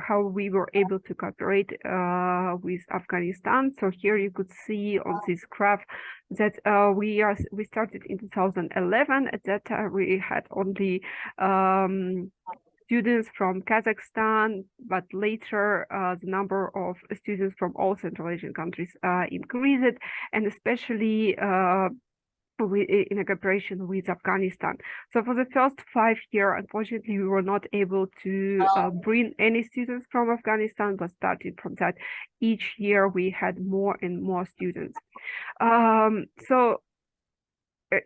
how we were able to cooperate with Afghanistan. So here you could see on this graph that we started in 2011. At that time we had only students from Kazakhstan, but later the number of students from all Central Asian countries increased, and especially in a cooperation with Afghanistan. So for the first 5 years, unfortunately, we were not able to bring any students from Afghanistan, but starting from that, each year we had more and more students.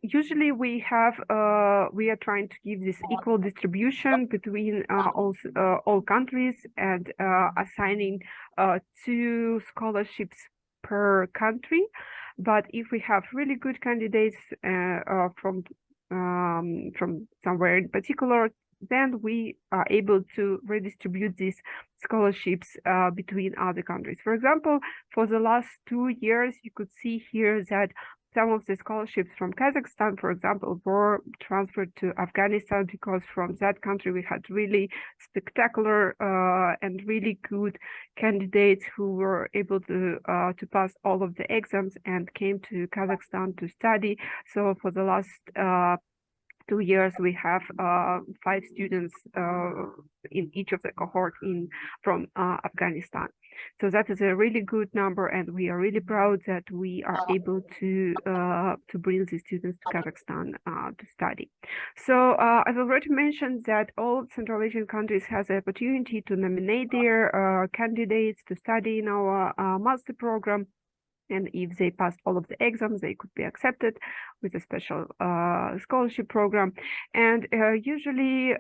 Usually we are trying to give this equal distribution between all countries, and assigning 2 scholarships per country. But if we have really good candidates from somewhere in particular, then we are able to redistribute these scholarships between other countries. For example, for the last 2 years, you could see here that some of the scholarships from Kazakhstan, for example, were transferred to Afghanistan, because from that country we had really spectacular and really good candidates who were able to pass all of the exams and came to Kazakhstan to study. So for the last 2 years, we have 5 students in each of the cohort from Afghanistan. So that is a really good number, and we are really proud that we are able to bring the students to Kazakhstan to study. So I've already mentioned that all Central Asian countries has the opportunity to nominate their candidates to study in our master program. And if they passed all of the exams, they could be accepted with a special scholarship program. And usually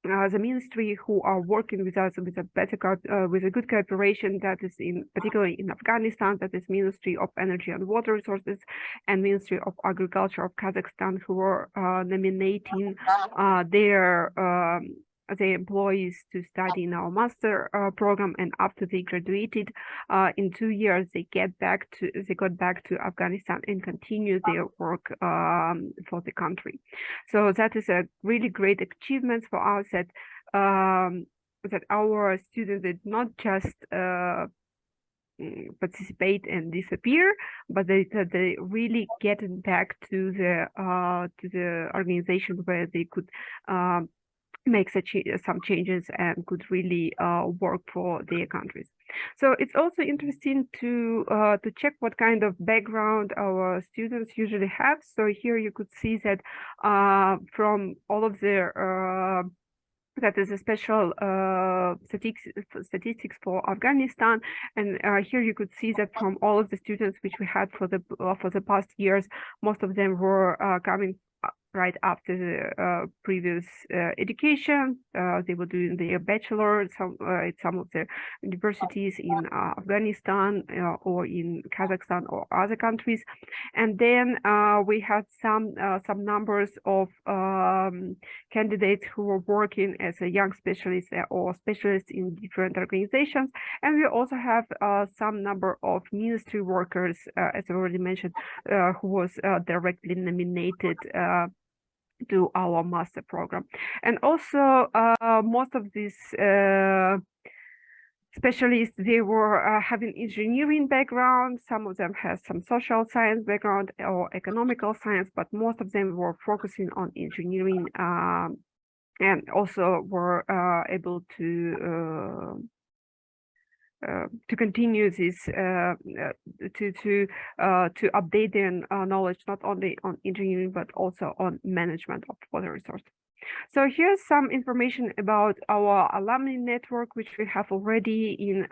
the ministry who are working with us with a good cooperation, that is particularly in Afghanistan, that is Ministry of Energy and Water Resources and Ministry of Agriculture of Kazakhstan, who are nominating their employees to study in our master program, and after they graduated in 2 years, they got back to Afghanistan and continue their work for the country. So that is a really great achievement for us, that our students did not just participate and disappear, but they really getting back to the organization where they could make some changes and could really work for their countries. So it's also interesting to check what kind of background our students usually have. So here you could see that from all of their that is a special statistics for Afghanistan, and here you could see that from all of the students which we had for the past years, most of them were coming right after the previous education. They were doing their bachelor at some of the universities in Afghanistan or in Kazakhstan or other countries. And then we had some numbers of candidates who were working as a young specialist or specialists in different organizations. And we also have some number of ministry workers, as I already mentioned, who was directly nominated do our master program. And also most of these specialists, they were having engineering background. Some of them has some social science background or economical science, but most of them were focusing on engineering and also were able to continue this to update their knowledge not only on engineering but also on management of water resources. So here's some information about our alumni network, which we have already in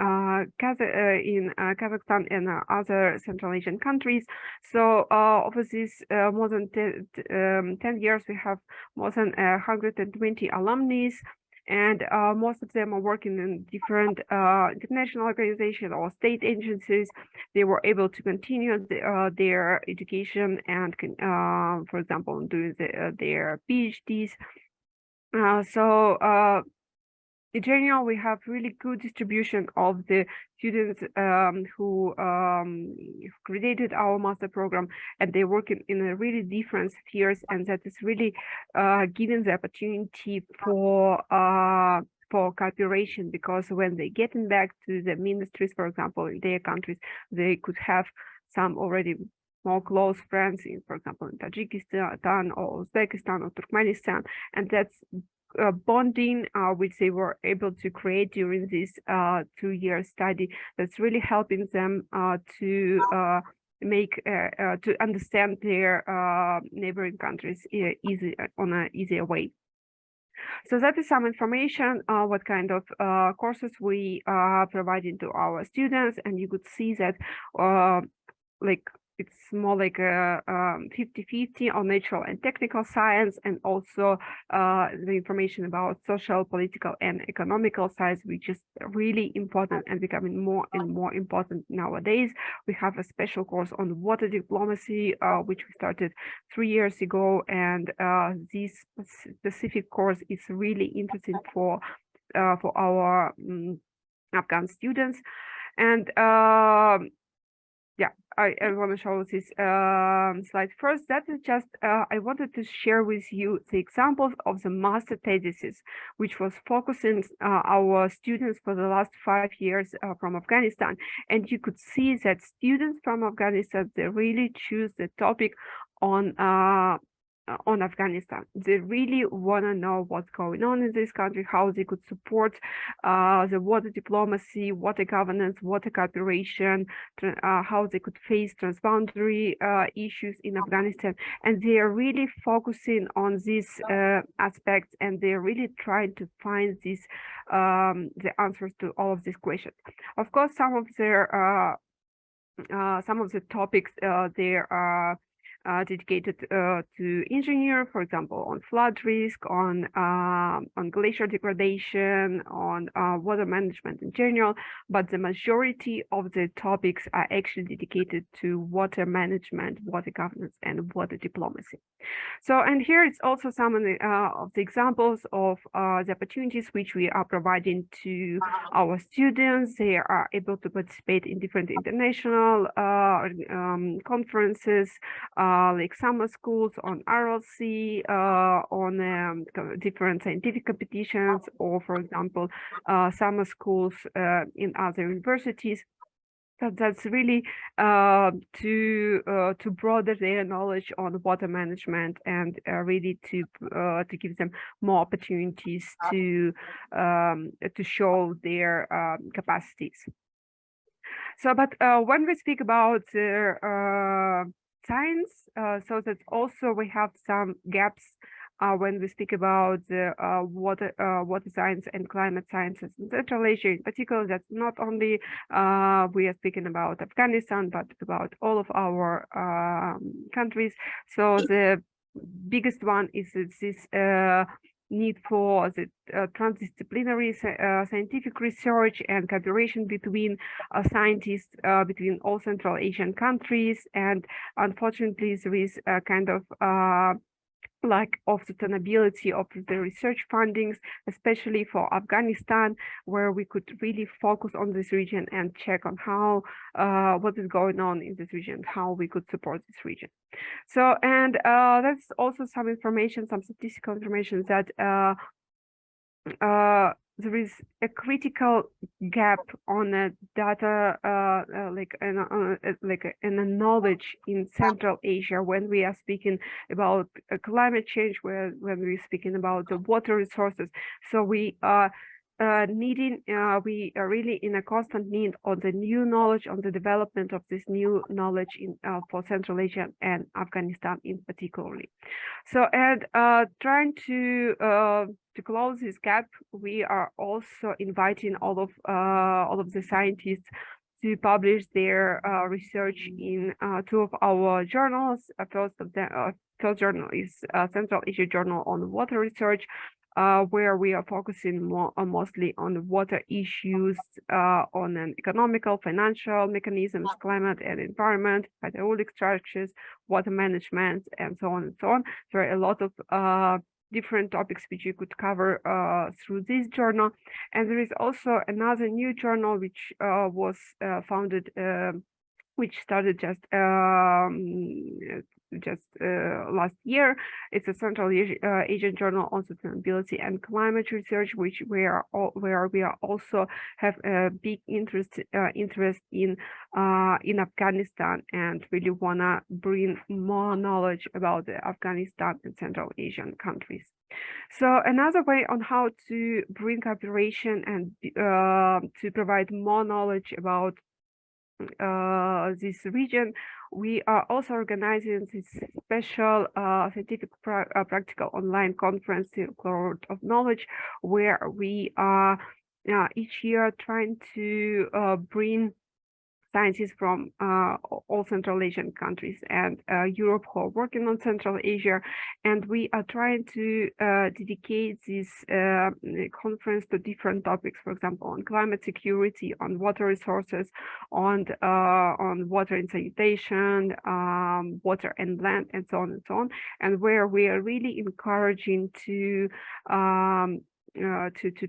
Kazakhstan and other Central Asian countries. So over this more than 10 years, we have more than 120 alumni. And most of them are working in different international organizations or state agencies. They were able to continue their education and, for example, doing their PhDs. In general, we have really good distribution of the students who created our master program, and they work in a really different spheres, and that is really giving the opportunity for cooperation, because when they getting back to the ministries, for example, in their countries, they could have some already more close friends in, for example, in Tajikistan or Uzbekistan or Turkmenistan, and that's bonding which they were able to create during this 2-year study. That's really helping them to understand their neighboring countries on an easier way. So that is some information, what kind of courses we are providing to our students, and you could see that it's more like a 50-50 on natural and technical science, and also the information about social, political, and economical science, which is really important and becoming more and more important nowadays. We have a special course on water diplomacy, which we started 3 years ago, and this specific course is really interesting for our Afghan students. And I want to show this slide first. That is just, I wanted to share with you the examples of the master thesis, which was focusing our students for the last 5 years from Afghanistan. And you could see that students from Afghanistan, they really choose the topic on Afghanistan. They really want to know what's going on in this country, how they could support the water diplomacy, water governance, water cooperation, how they could face transboundary issues in Afghanistan. And they are really focusing on these aspects, and they're really trying to find these the answers to all of these questions. Of course, some of the topics there are dedicated to engineer, for example, on flood risk, on glacier degradation, on water management in general, but the majority of the topics are actually dedicated to water management, water governance, and water diplomacy. So, and here it's also some of the examples of the opportunities which we are providing to our students. They are able to participate in different international conferences, like summer schools on RLC, on different scientific competitions, or, for example, summer schools in other universities. So that's really to broaden their knowledge on water management, and really to give them more opportunities to show their capacities. So, but when we speak about science, so that also we have some gaps when we speak about water science and climate sciences in Central Asia in particular. That's not only we are speaking about Afghanistan, but about all of our countries. So the biggest one is this need for the transdisciplinary scientific research and cooperation between scientists between all Central Asian countries. And unfortunately, there is a kind of like of sustainability of the research fundings, especially for Afghanistan, where we could really focus on this region and check on how what is going on in this region, how we could support this region. So, and that's also some information, some statistical information that there is a critical gap on the data, in the knowledge in Central Asia when we are speaking about climate change, when we're speaking about the water resources. So we are we are really in a constant need of the new knowledge, on the development of this new knowledge in for Central Asia and Afghanistan in particularly. So, and trying to close this gap, we are also inviting all of the scientists to publish their research in two of our journals. First journal is Central Asia Journal on Water Research, where we are focusing mostly on the water issues, on an economical, financial mechanisms, climate and environment, hydraulic structures, water management, and so on and so on. There are a lot of different topics which you could cover through this journal. And there is also another new journal which was founded, which started just last year. It's a Central Asian Journal on Sustainability and Climate Research, where we are also have a big interest in Afghanistan, and really wanna bring more knowledge about the Afghanistan and Central Asian countries. So another way on how to bring cooperation and to provide more knowledge about this region, we are also organizing this special scientific practical online conference, Cloud of Knowledge, where we are each year trying to bring scientists from all Central Asian countries and Europe who are working on Central Asia, and we are trying to dedicate this conference to different topics, for example, on climate security, on water resources, on water and sanitation, water and land, and so on and so on, and where we are really encouraging to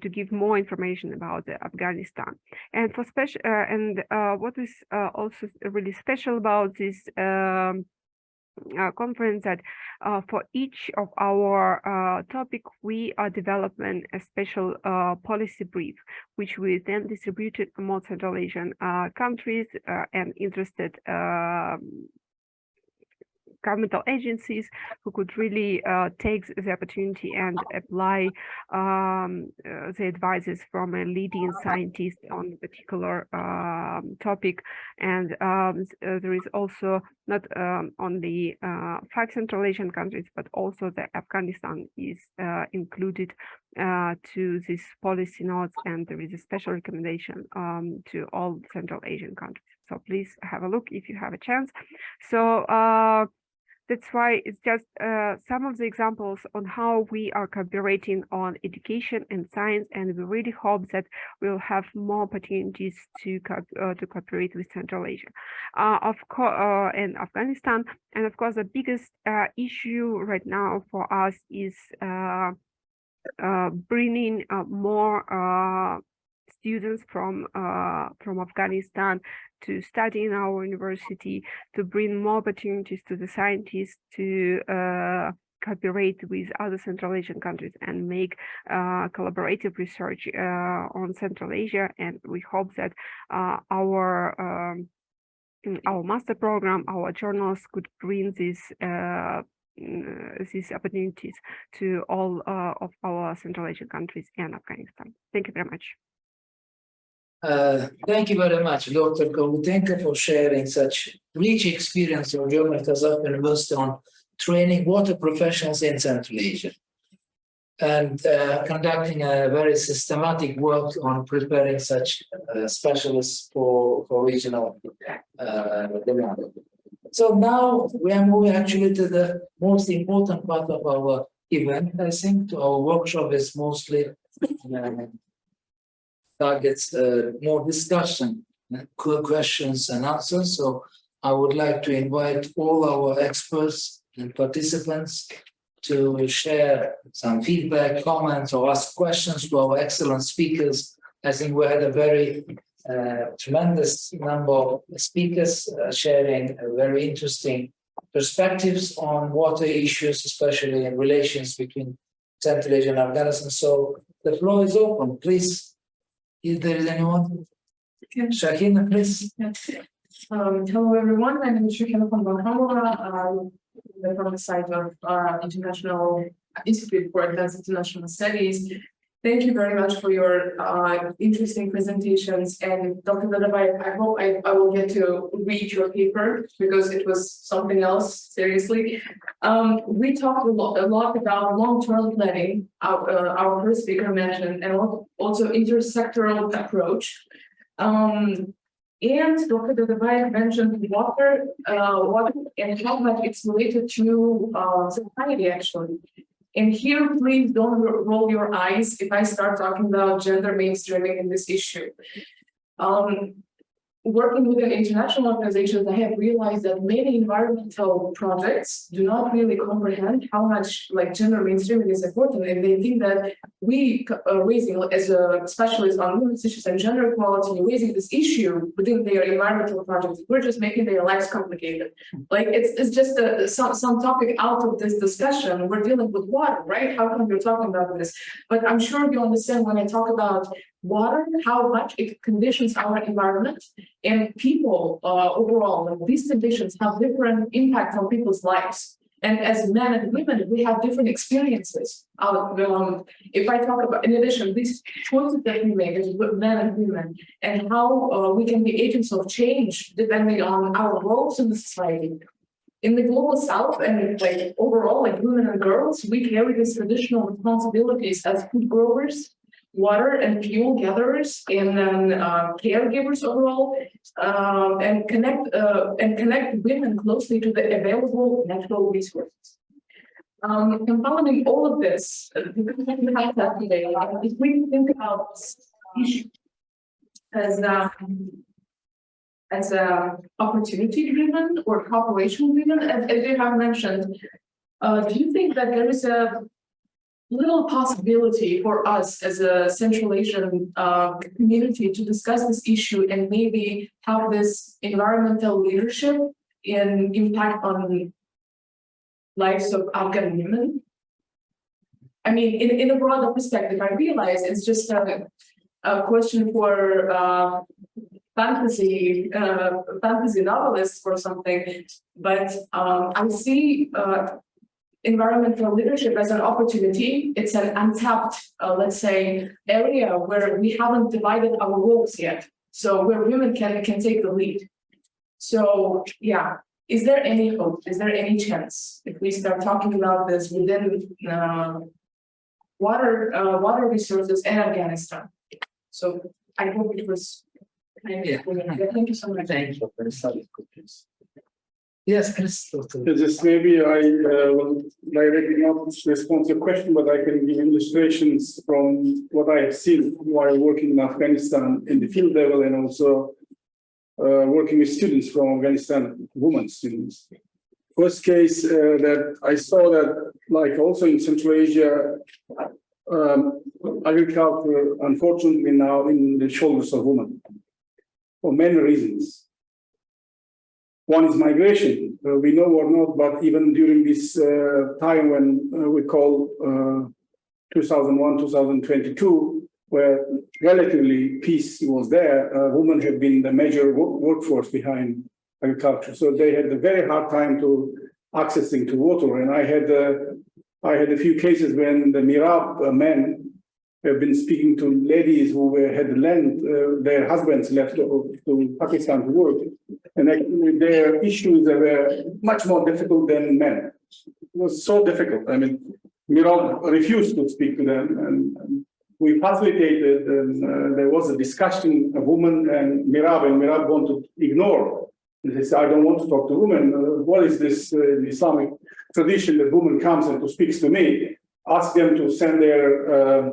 give more information about Afghanistan. And for special what is also really special about this conference, that for each of our topic we are developing a special policy brief, which we then distributed among Central Asian countries and interested governmental agencies who could really take the opportunity and apply the advices from a leading scientist on a particular topic. And there is also not only 5 Central Asian countries, but also the Afghanistan is included to this policy notes, and there is a special recommendation to all Central Asian countries. So please have a look if you have a chance. So that's why it's just some of the examples on how we are cooperating on education and science, and we really hope that we'll have more opportunities to cooperate with Central Asia, and Afghanistan. And of course, the biggest issue right now for us is bringing more students from Afghanistan to study in our university, to bring more opportunities to the scientists to cooperate with other Central Asian countries and make collaborative research on Central Asia. And we hope that our master program, our journals could bring these opportunities to all of our Central Asian countries and Afghanistan. Thank you very much. Thank you very much, Dr. Kovutenko, for sharing such rich experience of German Kazakh University on training water professionals in Central Asia, and conducting a very systematic work on preparing such specialists for regional demand. So now we are moving actually to the most important part of our event. I think to our workshop is mostly targets more discussion, questions and answers. So I would like to invite all our experts and participants to share some feedback, comments, or ask questions to our excellent speakers. I think we had a very tremendous number of speakers sharing very interesting perspectives on water issues, especially in relations between Central Asia and Afghanistan. So the floor is open. Please, if there is anyone. Shahina, please. Hello, everyone. My name is Shahina from Bangalore. I'm from the site of International Institute for Advanced International Studies. Thank you very much for your interesting presentations. And Dr. Dadabai, I hope I will get to read your paper because it was something else, seriously. We talked a lot about long-term planning, our first speaker mentioned, and also intersectoral approach. And Dr. Dadabai mentioned water and how much it's related to society, actually. And here, please don't roll your eyes if I start talking about gender mainstreaming in this issue. Working with international organizations, I have realized that many environmental projects do not really comprehend how much gender mainstreaming is important, and they think that we raising as a specialist on women's issues and gender equality, raising this issue within their environmental projects, we're just making their lives complicated. It's just some topic out of this discussion. We're dealing with water, right? How come you're talking about this? But I'm sure you understand when I talk about water, how much it conditions our environment and people overall. These conditions have different impact on people's lives. And as men and women, we have different experiences. If I talk about, in addition, these choices that we make as men and women, and how we can be agents of change depending on our roles in the society. In the global south and overall, women and girls, we carry these traditional responsibilities as food growers, water and fuel gatherers, and then caregivers overall, and connect women closely to the available natural resources. Compounding all of this, we have that today. If we think about this issue as opportunity-driven or cooperation-driven, as you have mentioned, do you think that there is a little possibility for us as a Central Asian community to discuss this issue and maybe have this environmental leadership in impact on lives of Afghan women? I mean, in a broader perspective, I realize it's just a question for fantasy novelists or something, but I see environmental leadership as an opportunity. It's an untapped, let's say, area where we haven't divided our roles yet. So where women can take the lead. So yeah, is there any hope? Is there any chance if we start talking about this within water resources in Afghanistan? So I hope it was kind of, thank you so much. Thank you. Yes, Chris. Just maybe I will directly not respond to your question, but I can give illustrations from what I have seen while working in Afghanistan in the field level and also working with students from Afghanistan, women students. First case that I saw that, also in Central Asia, agriculture, unfortunately, now in the shoulders of women for many reasons. One is migration. We know or not, but even during this time when we call 2001, 2022, where relatively peace was there, women have been the major workforce behind agriculture. So they had a very hard time to accessing to water. And I had a few cases when the Mirab men have been speaking to ladies who had land, their husbands left to Pakistan to work. And actually their issues were much more difficult than men. It was so difficult. I mean, Mirab refused to speak to them, and we facilitated, and there was a discussion, a woman and Mirab wanted to ignore. They said, I don't want to talk to women. What is this Islamic tradition that woman comes and speaks to me? Ask them to send their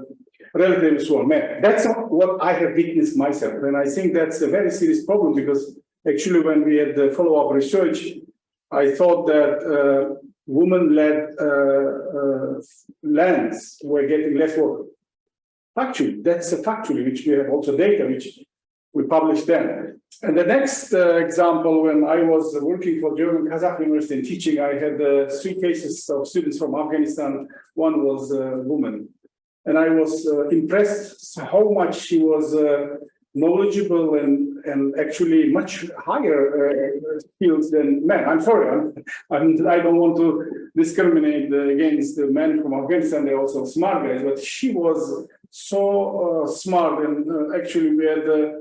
relatives who are men. That's not what I have witnessed myself. And I think that's a very serious problem, because actually when we had the follow-up research, I thought that women-led lands were getting less water. Factually, that's a factually, which we have also data, which we published then. And the next example, when I was working for German Kazakh University and teaching, I had 3 cases of students from Afghanistan. One was a woman. And I was impressed how much she was knowledgeable and actually much higher skills than men. I'm sorry, I don't want to discriminate against the men from Afghanistan. They're also smart guys, but she was so smart, and actually we had a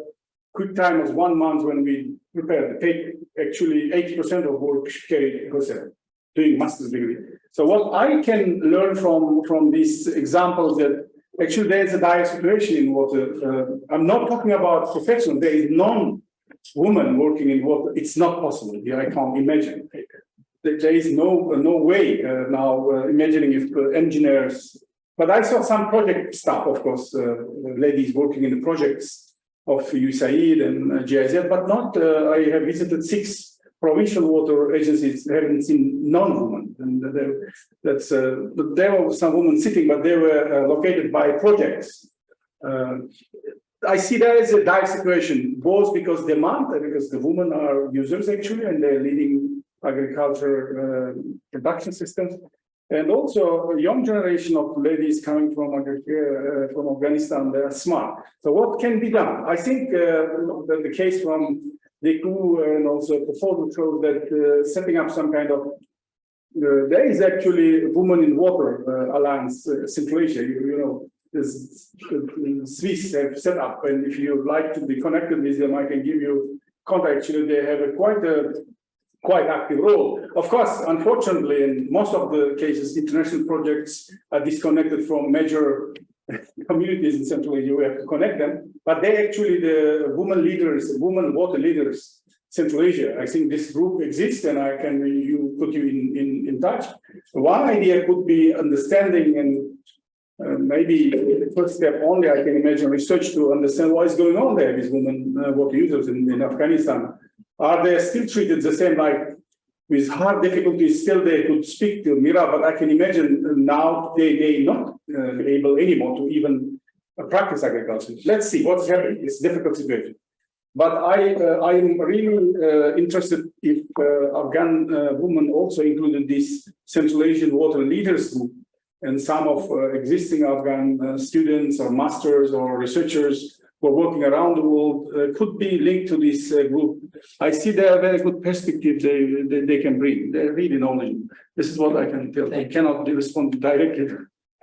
quick time was 1 month when we prepared the paper. Actually, 80% of work she carried herself, doing master's degree. So what I can learn from these examples that actually there is a dire situation in water. I'm not talking about professional. There is non-woman working in water. It's not possible. I can't imagine. There is no way now imagining if engineers. But I saw some project staff, of course, ladies working in the projects of USAID and GIZ, but not. I have visited 6 provincial water agencies, haven't seen non-women. And there were some women sitting, but they were located by projects. I see there is a dire situation, both because because the women are users actually, and they're leading agriculture production systems, and also a young generation of ladies coming from Afghanistan, they are smart. So what can be done? I think that the case from Deku and also the photo shows that setting up some kind of there is actually a Women in Water Alliance, Central Asia. You know, this Swiss have set up, and if you like to be connected with them, I can give you contact. Actually, they have a quite active role. Of course, unfortunately, in most of the cases, international projects are disconnected from major communities in Central Asia. We have to connect them, but they actually the women leaders, women water leaders, Central Asia. I think this group exists, and I can put you in touch. One idea could be understanding, and maybe the first step only, I can imagine research to understand what is going on there with women water users in Afghanistan. Are they still treated the same, like with hard difficulties? Still, they could speak to Mira, but I can imagine now they may not be able anymore to even practice agriculture. Let's see what's happening. It's a difficult situation. But I'm really interested if Afghan women also included this Central Asian Water Leaders Group, and some of existing Afghan students or masters or researchers who are working around the world could be linked to this group. I see there a very good perspective they can bring. They're really knowledgeable. This is what I can tell. I cannot respond directly.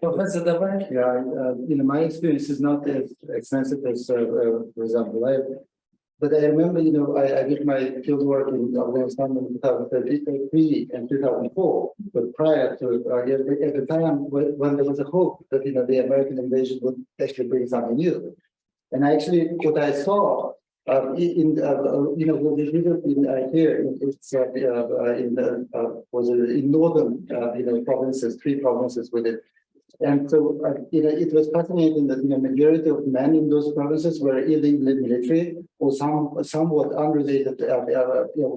Professor Davar? Yeah, my experience is not as extensive as, for example, but I remember, I did my field work in Afghanistan in 2003 and 2004. But prior to, at the time when there was a hope that, the American invasion would actually bring something new. And actually, what I saw what we did here, it's in northern, provinces, 3 provinces with it. And so, it was fascinating that the majority of men in those provinces were either in the military or somewhat unrelated,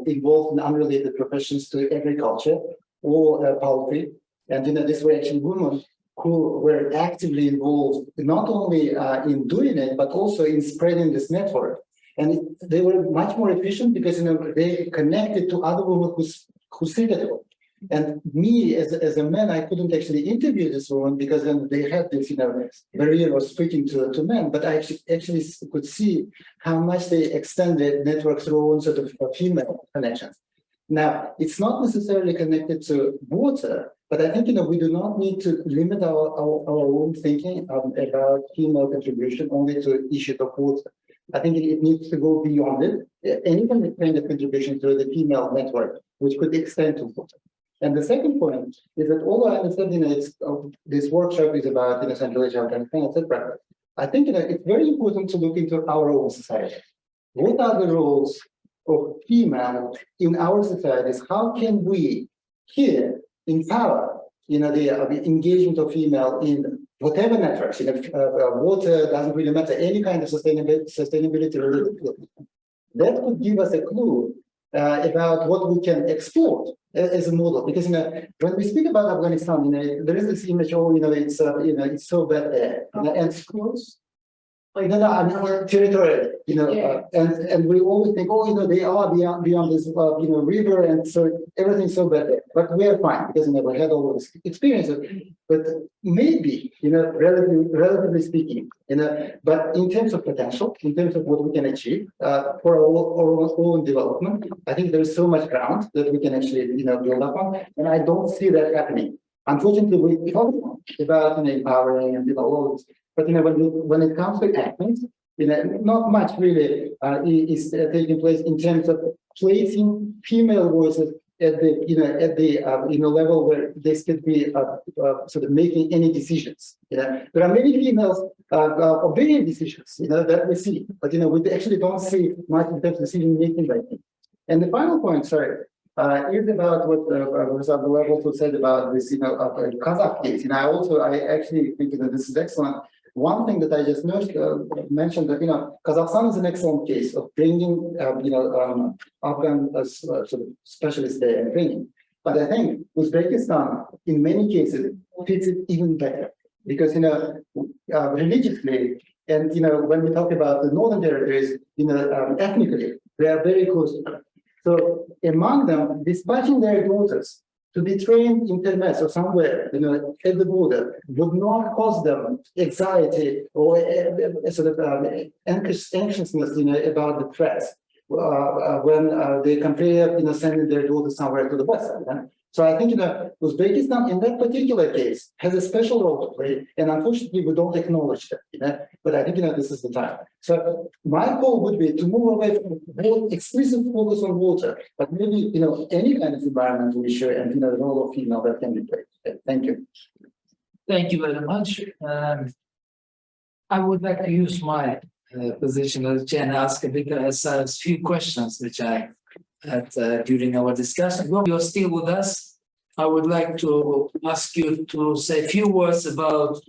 involved in unrelated professions to agriculture or poultry. And these were actually women who were actively involved not only in doing it, but also in spreading this network. And they were much more efficient because they connected to other women who sit at home. And me, as a man, I couldn't actually interview this woman because then they had this, barrier of speaking to men. But I actually could see how much they extend the network through one sort of female connections. Now, it's not necessarily connected to water, but I think we do not need to limit our own thinking about female contribution only to issues of water. I think it needs to go beyond it, and even kind of contribution to the female network, which could extend to water. And the second point is that although I understand this workshop is about Central Asia, Afghanistan, etc., I think it's very important to look into our own society. What are the roles of female in our societies? How can we here empower the engagement of female in whatever networks? Water doesn't really matter, any kind of sustainability related. That could give us a clue about what we can export as a model. Because when we speak about Afghanistan, there is this image, oh, it's so bad there, and schools. Territorial, and we always think, oh, they are beyond this, river, and so everything's so bad there. But we are fine because we had all those experiences. But maybe, relatively speaking, but in terms of potential, in terms of what we can achieve for our own development, I think there is so much ground that we can actually, build up on, and I don't see that happening. Unfortunately, we talk about empowering and all this. But when it comes to actions, not much really is taking place in terms of placing female voices at the level where this could be sort of making any decisions. There are many females obeying decisions, that we see, but we actually don't see much in terms of decision making right now. And the final point, sorry, is about what Professor Abdullah also said about this, Kazakh case. I actually think that this is excellent. One thing that I just mentioned that Kazakhstan is an excellent case of bringing Afghan sort of specialists there and training. But I think Uzbekistan, in many cases, fits it even better because religiously and when we talk about the northern territories, ethnically, they are very close to them. So among them, dispatching their daughters to be trained in Termes or somewhere, at the border, would not cause them anxiety or sort of anxiousness, about the threats when they compare, sending their daughters somewhere to the west. So I think, Uzbekistan in that particular case has a special role to play, and unfortunately we don't acknowledge that. But I think, this is the time. So my call would be to move away from both explicit focus on water, but maybe, any kind of environmental issue and, the role of female that can be played. Thank you. Thank you very much. I would like to use my position as chair and ask a few questions which I had during our discussion. Well, you're still with us. I would like to ask you to say a few words about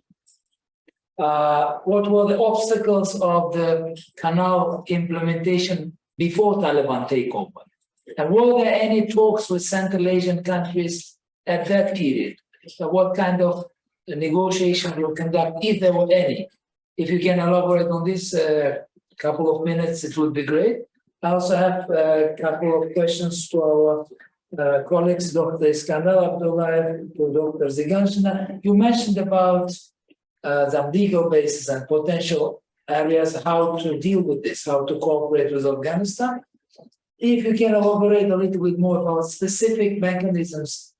what were the obstacles of the canal implementation before Taliban takeover? And were there any talks with Central Asian countries at that period? So what kind of negotiation were conducted, if there were any? If you can elaborate on this couple of minutes, it would be great. I also have a couple of questions to our colleagues, Dr. Iskandar Abdullah, to Dr. Ziganshina. You mentioned about the legal basis and potential areas, how to deal with this, how to cooperate with Afghanistan. If you can elaborate a little bit more about specific mechanisms,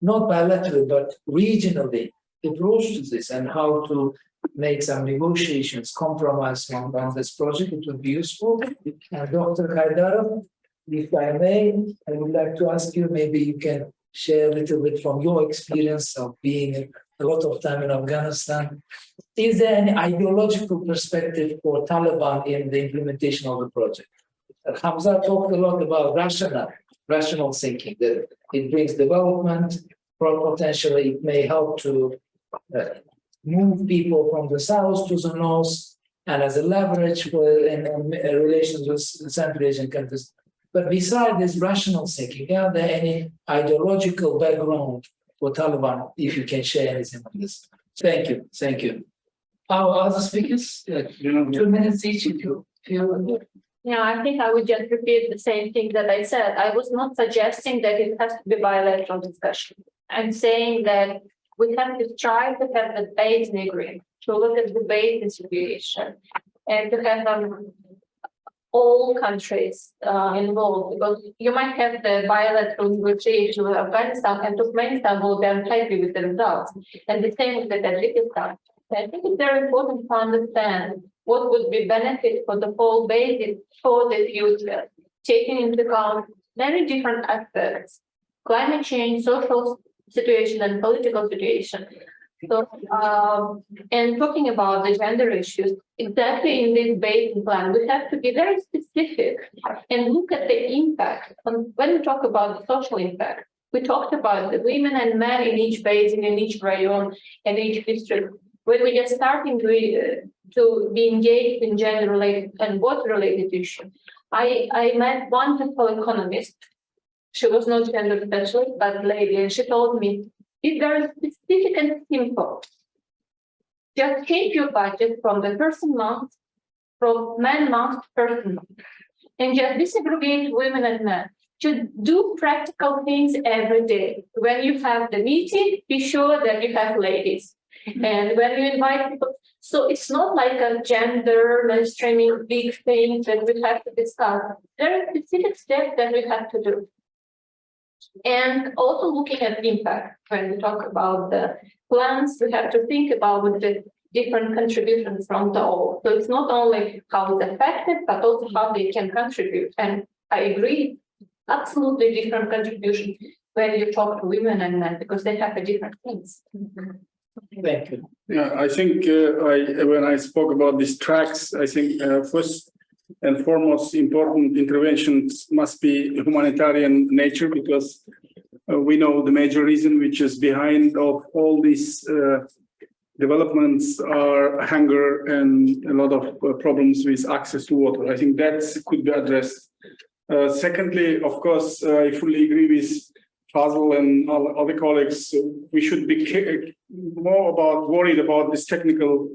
not bilaterally, but regionally, approach to this and how to make some negotiations, compromise on this project, it would be useful. And Dr. Haidarov, if I may, I would like to ask you, maybe you can share a little bit from your experience of being a lot of time in Afghanistan. Is there any ideological perspective for Taliban in the implementation of the project? Hamza talked a lot about rational thinking, that it brings development, potentially it may help to move people from the south to the north, and as a leverage in relations with Central Asian countries. But besides this rational thinking, are there any ideological background for Taliban, if you can share anything on this? Thank you. Thank you. Our other speakers, 2 minutes each, if you feel. Yeah, I think I would just repeat the same thing that I said. I was not suggesting that it has to be bilateral discussion. I'm saying that we have to try to have the basic agreement, to look at the basic situation, and to have all countries involved, because you might have the bilateral negotiation with Afghanistan, and Turkmenistan will be unhappy with the results, and the same with the Tajikistan. I think it's very important to understand what would be benefit for the whole basis for the future, taking into account many different aspects: climate change, social situation, and political situation. So, and talking about the gender issues, exactly in this basin plan, we have to be very specific and look at the impact. When we talk about the social impact, we talked about the women and men in each basin, in each rayon, and each district. When we are starting to be engaged in gender-related and water-related issues, I met one wonderful economist. She was not gender specialist, but lady, and she told me, it's very specific and simple. Just change your budget from the person month, from man month to person month, and just disaggregate women and men. To do practical things every day. When you have the meeting, be sure that you have ladies. And when you invite people, so it's not like a gender mainstreaming big thing that we have to discuss. There are specific steps that we have to do. And also looking at impact. When we talk about the plans, we have to think about the different contributions from the all. So it's not only how it's affected, but also how they can contribute. And I agree, absolutely different contribution when you talk to women and men, because they have a different things. Thank you. Yeah, I think when I spoke about these tracks, I think first and foremost important interventions must be humanitarian nature, because we know the major reason which is behind of all these developments are hunger and a lot of problems with access to water. I think that could be addressed. Secondly, of course, I fully agree with Fazil and all other colleagues. We should be more worried about this technical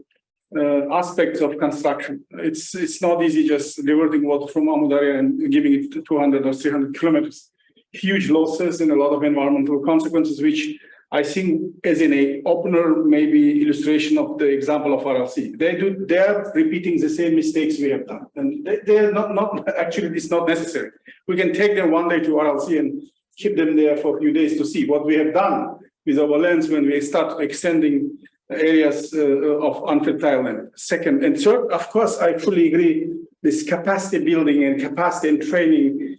aspects of construction. It's not easy just diverting water from Amudarya and giving it to 200 or 300 kilometers. Huge losses and a lot of environmental consequences, which I think as in a opener, maybe illustration of the example of RLC. They are repeating the same mistakes we have done. And they're not actually, it's not necessary. We can take them one day to RLC and keep them there for a few days to see what we have done with our lands when we start extending areas of unfertile land. Second and third, of course, I fully agree, this capacity building and capacity and training.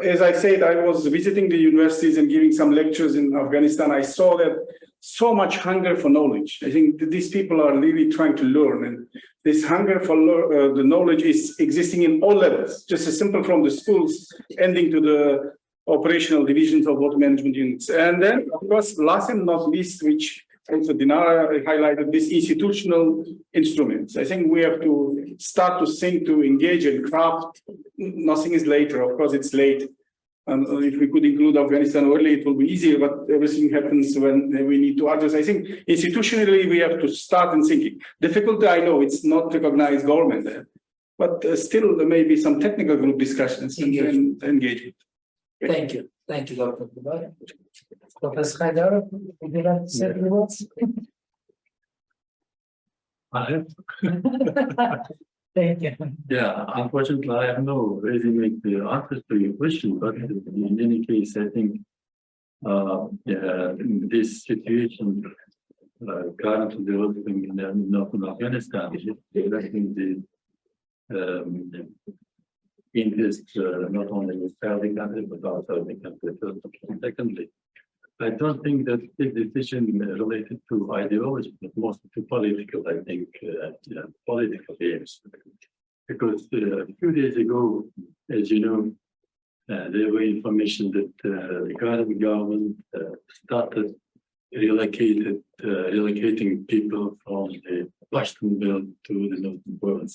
As I said, I was visiting the universities and giving some lectures in Afghanistan. I saw that so much hunger for knowledge. I think that these people are really trying to learn, and this hunger for the knowledge is existing in all levels, just as simple from the schools ending to the operational divisions of water management units. And then, of course, last and not least, which also Dinara highlighted, these institutional instruments. I think we have to start to think, to engage and craft. Nothing is later, of course it's late. If we could include Afghanistan early, it will be easier, but everything happens when we need to address. I think institutionally, we have to start in thinking. Difficulty, I know, it's not recognized government there, but still there may be some technical group discussions and engagement. Thank you. Thank you, Dr. Kubar. Professor Haidar, would you like to say a few words? I have. Thank you. Yeah, unfortunately, I have no resume to answer to your question, but in any case, I think in this situation currently developing in northern Afghanistan, I think the interest not only in the country but also the country. Secondly, I don't think that this decision related to ideology, but mostly to political, I think, political aims. Because a few days ago, as you know, there were information that the current government started relocating people from the Pashtun belt to the northern province.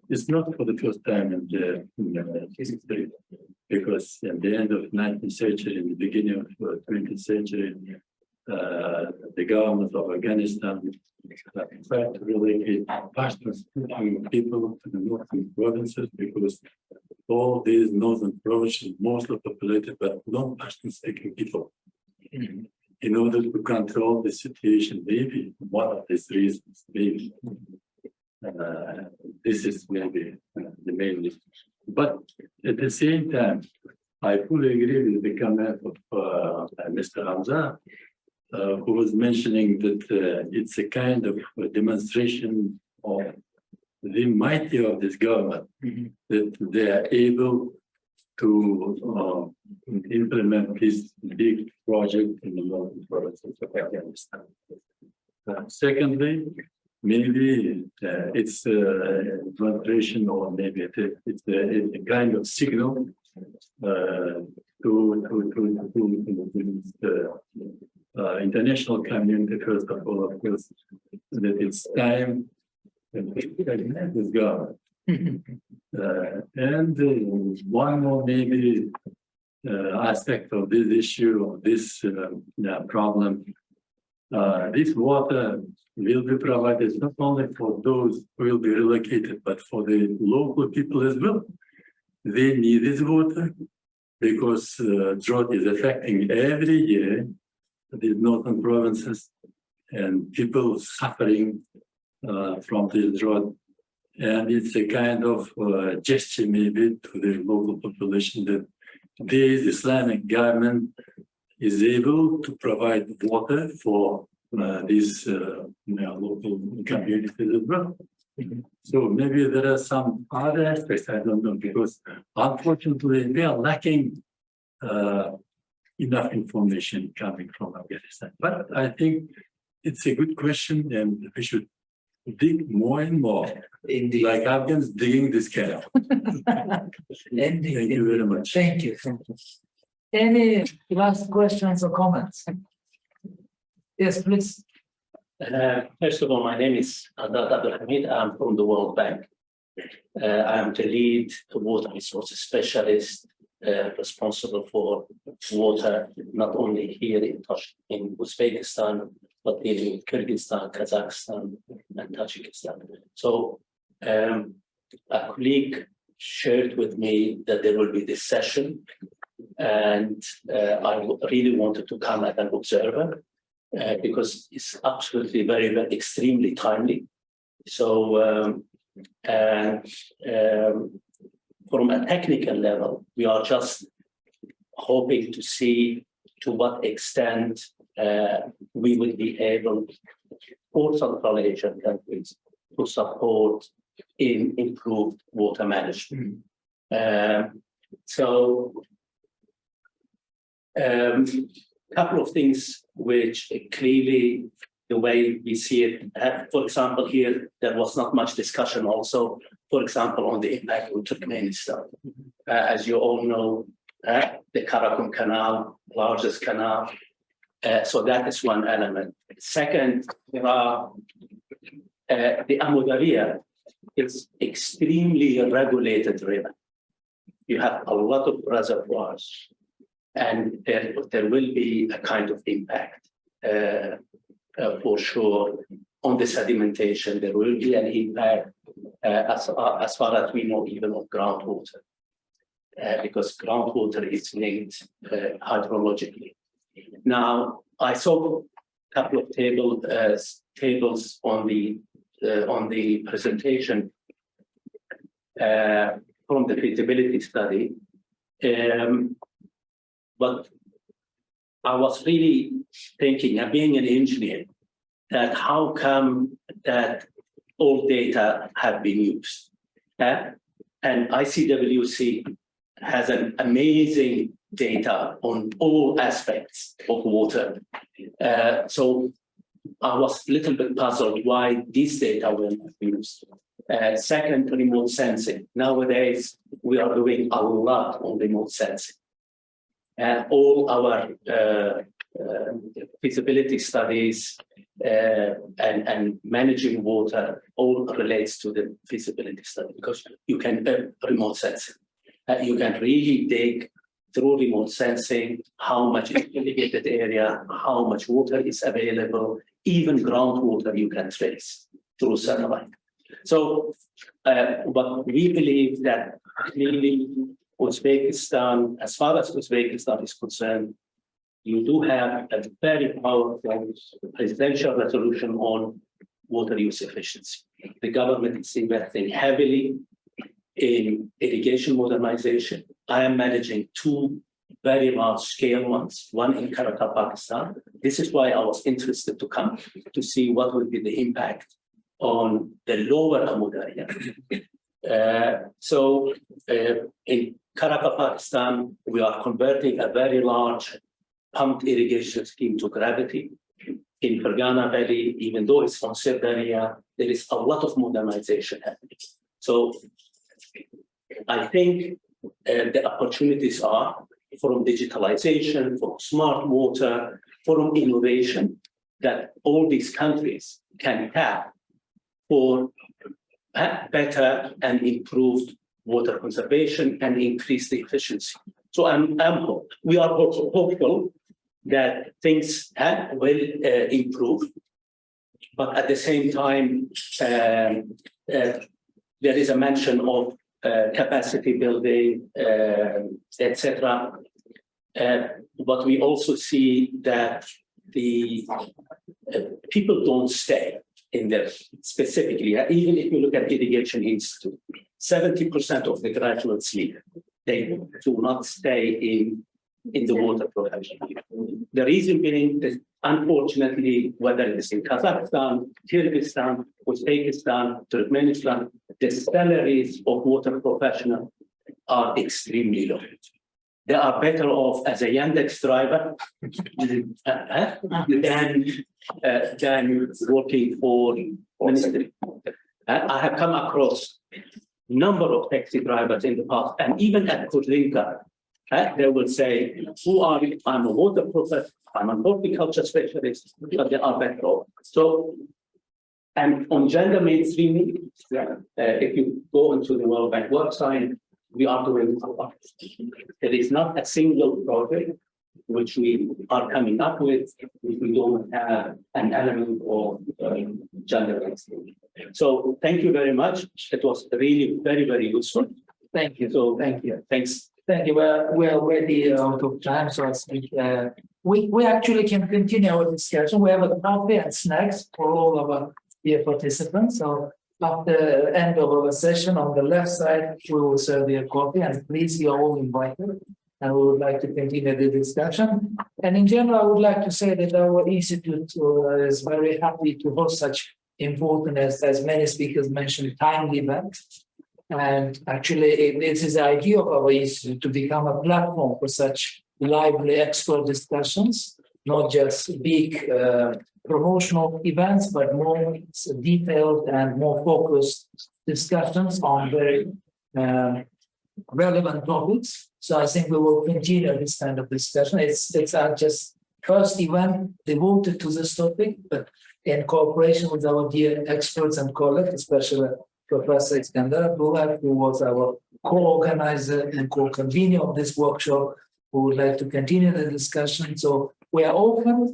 It's not for the first time in the history, because at the end of 19th century, in the beginning of 20th century, the government of Afghanistan tried to relocate Pashtuns people to the northern provinces, because all these northern provinces mostly populated by non-Pashtun-speaking people. In order to control the situation, maybe one of these reasons, maybe. This is maybe the main reason. But at the same time, I fully agree with the comment of Mr. Hamza, who was mentioning that it's a kind of a demonstration of the mighty of this government, that they are able to implement this big project in the northern provinces of Afghanistan. Secondly, maybe it's a demonstration, or maybe it's a kind of signal to the international community, first of all, of course, that it's time to recognize this government. And one more maybe aspect of this issue, of this problem, this water will be provided not only for those who will be relocated, but for the local people as well. They need this water because drought is affecting every year the northern provinces and people suffering from this drought. And it's a kind of gesture maybe to the local population that this Islamic government is able to provide water for these local communities as well. So maybe there are some other aspects, I don't know, because unfortunately we are lacking enough information coming from Afghanistan. But I think it's a good question and we should dig more and more, Indeed. like Afghans digging this canal. Indeed. Thank you very much. Thank you. Any last questions or comments? Yes, please. First of all, my name is Adad Abdulhamid. I'm from the World Bank. I am the lead water resources specialist responsible for water, not only here in Uzbekistan, but dealing with Kyrgyzstan, Kazakhstan, and Tajikistan. So a colleague shared with me that there will be this session, and I really wanted to come as an observer because it's absolutely very extremely timely. So from a technical level, we are just hoping to see to what extent we will be able for Central Asian countries to support in improved water management. Couple of things which clearly the way we see it, for example, here there was not much discussion also, for example, on the impact on Turkmenistan. As you all know, the Karakum Canal, largest canal, so that is one element. Second, there are the Amudarya is extremely regulated river. You have a lot of reservoirs, and there will be a kind of impact for sure on the sedimentation. There will be an impact as far as we know, even on groundwater, because groundwater is linked hydrologically. Now, I saw a couple of tables on the presentation from the feasibility study, but I was really thinking, being an engineer, that how come that all data have been used? And ICWC has an amazing data on all aspects of water. So I was a little bit puzzled why these data were not used. Second, remote sensing. Nowadays, we are doing a lot on remote sensing. All our feasibility studies and managing water all relates to the feasibility study, because you can remote sensing. You can really dig through remote sensing how much is irrigated area, how much water is available, even groundwater you can trace through satellite. So, but we believe that clearly Uzbekistan, as far as Uzbekistan is concerned, you do have a very powerful presidential resolution on water use efficiency. The government is investing heavily in irrigation modernization. I am managing two very large scale ones, one in Karakum, Pakistan. This is why I was interested to come to see what would be the impact on the lower Amudarya. In Karakum, Pakistan, we are converting a very large pumped irrigation scheme to gravity. In Fergana Valley, even though it's conserved area, there is a lot of modernization happening. So I think the opportunities are from digitalization, from smart water, from innovation that all these countries can tap for better and improved water conservation and increase the efficiency. So we are hopeful that things will improve, but at the same time, there is a mention of capacity building, etc. But we also see that the people don't stay in there specifically. Even if you look at Irrigation Institute, 70% of the graduates leave. They do not stay in the water profession. The reason being that, unfortunately, whether it is in Kazakhstan, Kyrgyzstan, Uzbekistan, Turkmenistan, the salaries of water professionals are extremely low. They are better off as a Yandex driver than working for ministry. I have come across number of taxi drivers in the past, and even at Kudlinka, they will say, who are you? I'm a water professor, I'm a horticulture specialist, but they are better off. So, and on gender mainstreaming, if you go into the World Bank website, we are doing a lot. There is not a single project which we are coming up with if we don't have an element of gender mainstreaming. So thank you very much. It was really very, very useful. Thank you. So Thank you. Thanks. Thank you. We're already out of time, so I think we actually can continue our discussion. We have a coffee and snacks for all of our dear participants. So after the end of our session, on the left side, we will serve you a coffee, and please, you're all invited. And we would like to continue the discussion. And in general, I would like to say that our institute is very happy to host such important, as many speakers mentioned, timely events. And actually, this is the idea of our institute, to become a platform for such lively expert discussions, not just big promotional events, but more detailed and more focused discussions on very relevant topics. So I think we will continue this kind of discussion. It's our just first event devoted to this topic, but in cooperation with our dear experts and colleagues, especially Professor Iskandar Abdullah, who was our co-organizer and co-convener of this workshop, who would like to continue the discussion. So we are open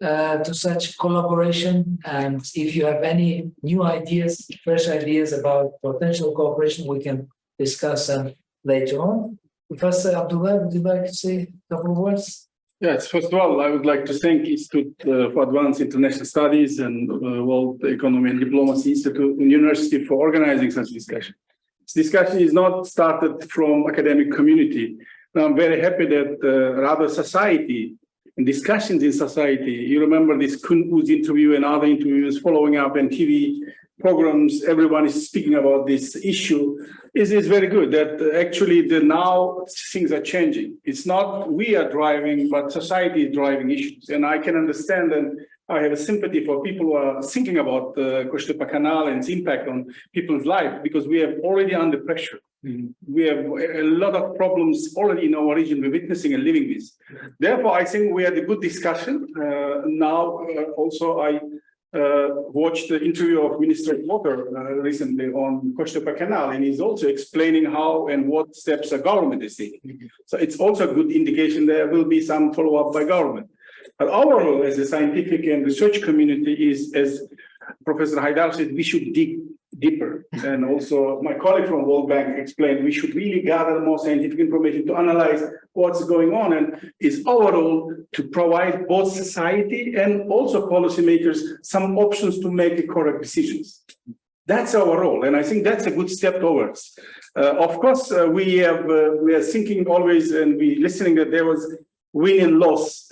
to such collaboration, and if you have any new ideas, fresh ideas about potential cooperation, we can discuss them later on. Professor Abdullah, would you like to say a couple of words? Yes, first of all, I would like to thank Institute for Advanced International Studies and World Economy and Diplomacy Institute and University for organizing such discussion. This discussion is not started from academic community. Now, I'm very happy that rather society and discussions in society, you remember this Kun U's interview and other interviews following up and TV programs, everyone is speaking about this issue, is very good that actually now things are changing. It's not we are driving, but society is driving issues. And I can understand, and I have a sympathy for people who are thinking about the Kosh-teppa canal and its impact on people's life, because we are already under pressure. We have a lot of problems already in our region we're witnessing and living with. Therefore, I think we had a good discussion. Also, I watched the interview of Minister of Water recently on Kosh-teppa canal, and he's also explaining how and what steps the government is taking. So it's also a good indication there will be some follow-up by government. But our role as a scientific and research community is, as Professor Haidar said, we should dig deeper. And also my colleague from World Bank explained we should really gather more scientific information to analyze what's going on. And it's our role to provide both society and also policymakers some options to make the correct decisions. That's our role. And I think that's a good step towards. Of course, we are thinking always, and we listening that there was win and loss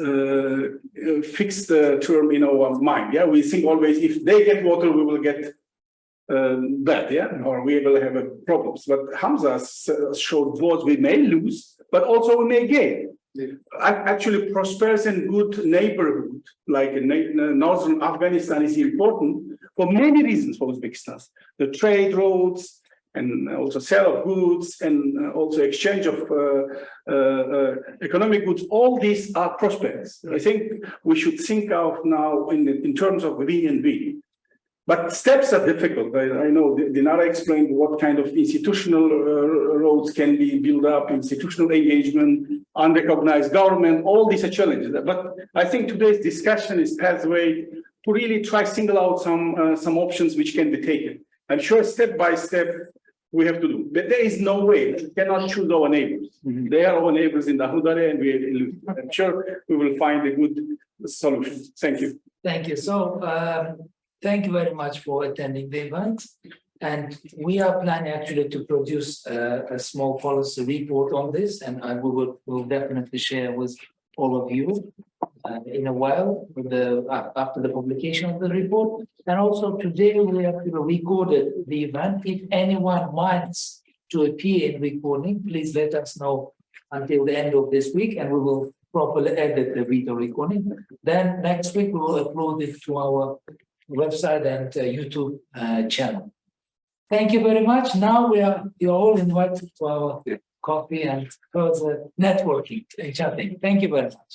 fixed term in our mind. Yeah, we think always if they get water, we will get bad, yeah, or we will have problems. But Hamza showed both we may lose, but also we may gain. Actually, prosperous and good neighborhood, like in northern Afghanistan, is important for many reasons for Uzbekistan. The trade routes, and also sale of goods, and also exchange of economic goods. All these are prosperous. I think we should think of now in terms of win and win. But steps are difficult. I know Dinara explained what kind of institutional roads can be built up, institutional engagement, unrecognized government, all these are challenges. But I think today's discussion is pathway to really try single out some options which can be taken. I'm sure step by step we have to do, but there is no way. We cannot choose our neighbors. They are our neighbors in the Hudare, and I'm sure we will find a good solution. Thank you. Thank you. So, thank you very much for attending the event. And we are planning actually to produce a small policy report on this, and we'll definitely share with all of you in a while after the publication of the report. And also today we have recorded the event. If anyone wants to appear in recording, please let us know until the end of this week, and we will properly edit the video recording. Then next week we will upload it to our website and YouTube channel. Thank you very much. Now you're all invited to our coffee and further networking and chatting. Thank you very much.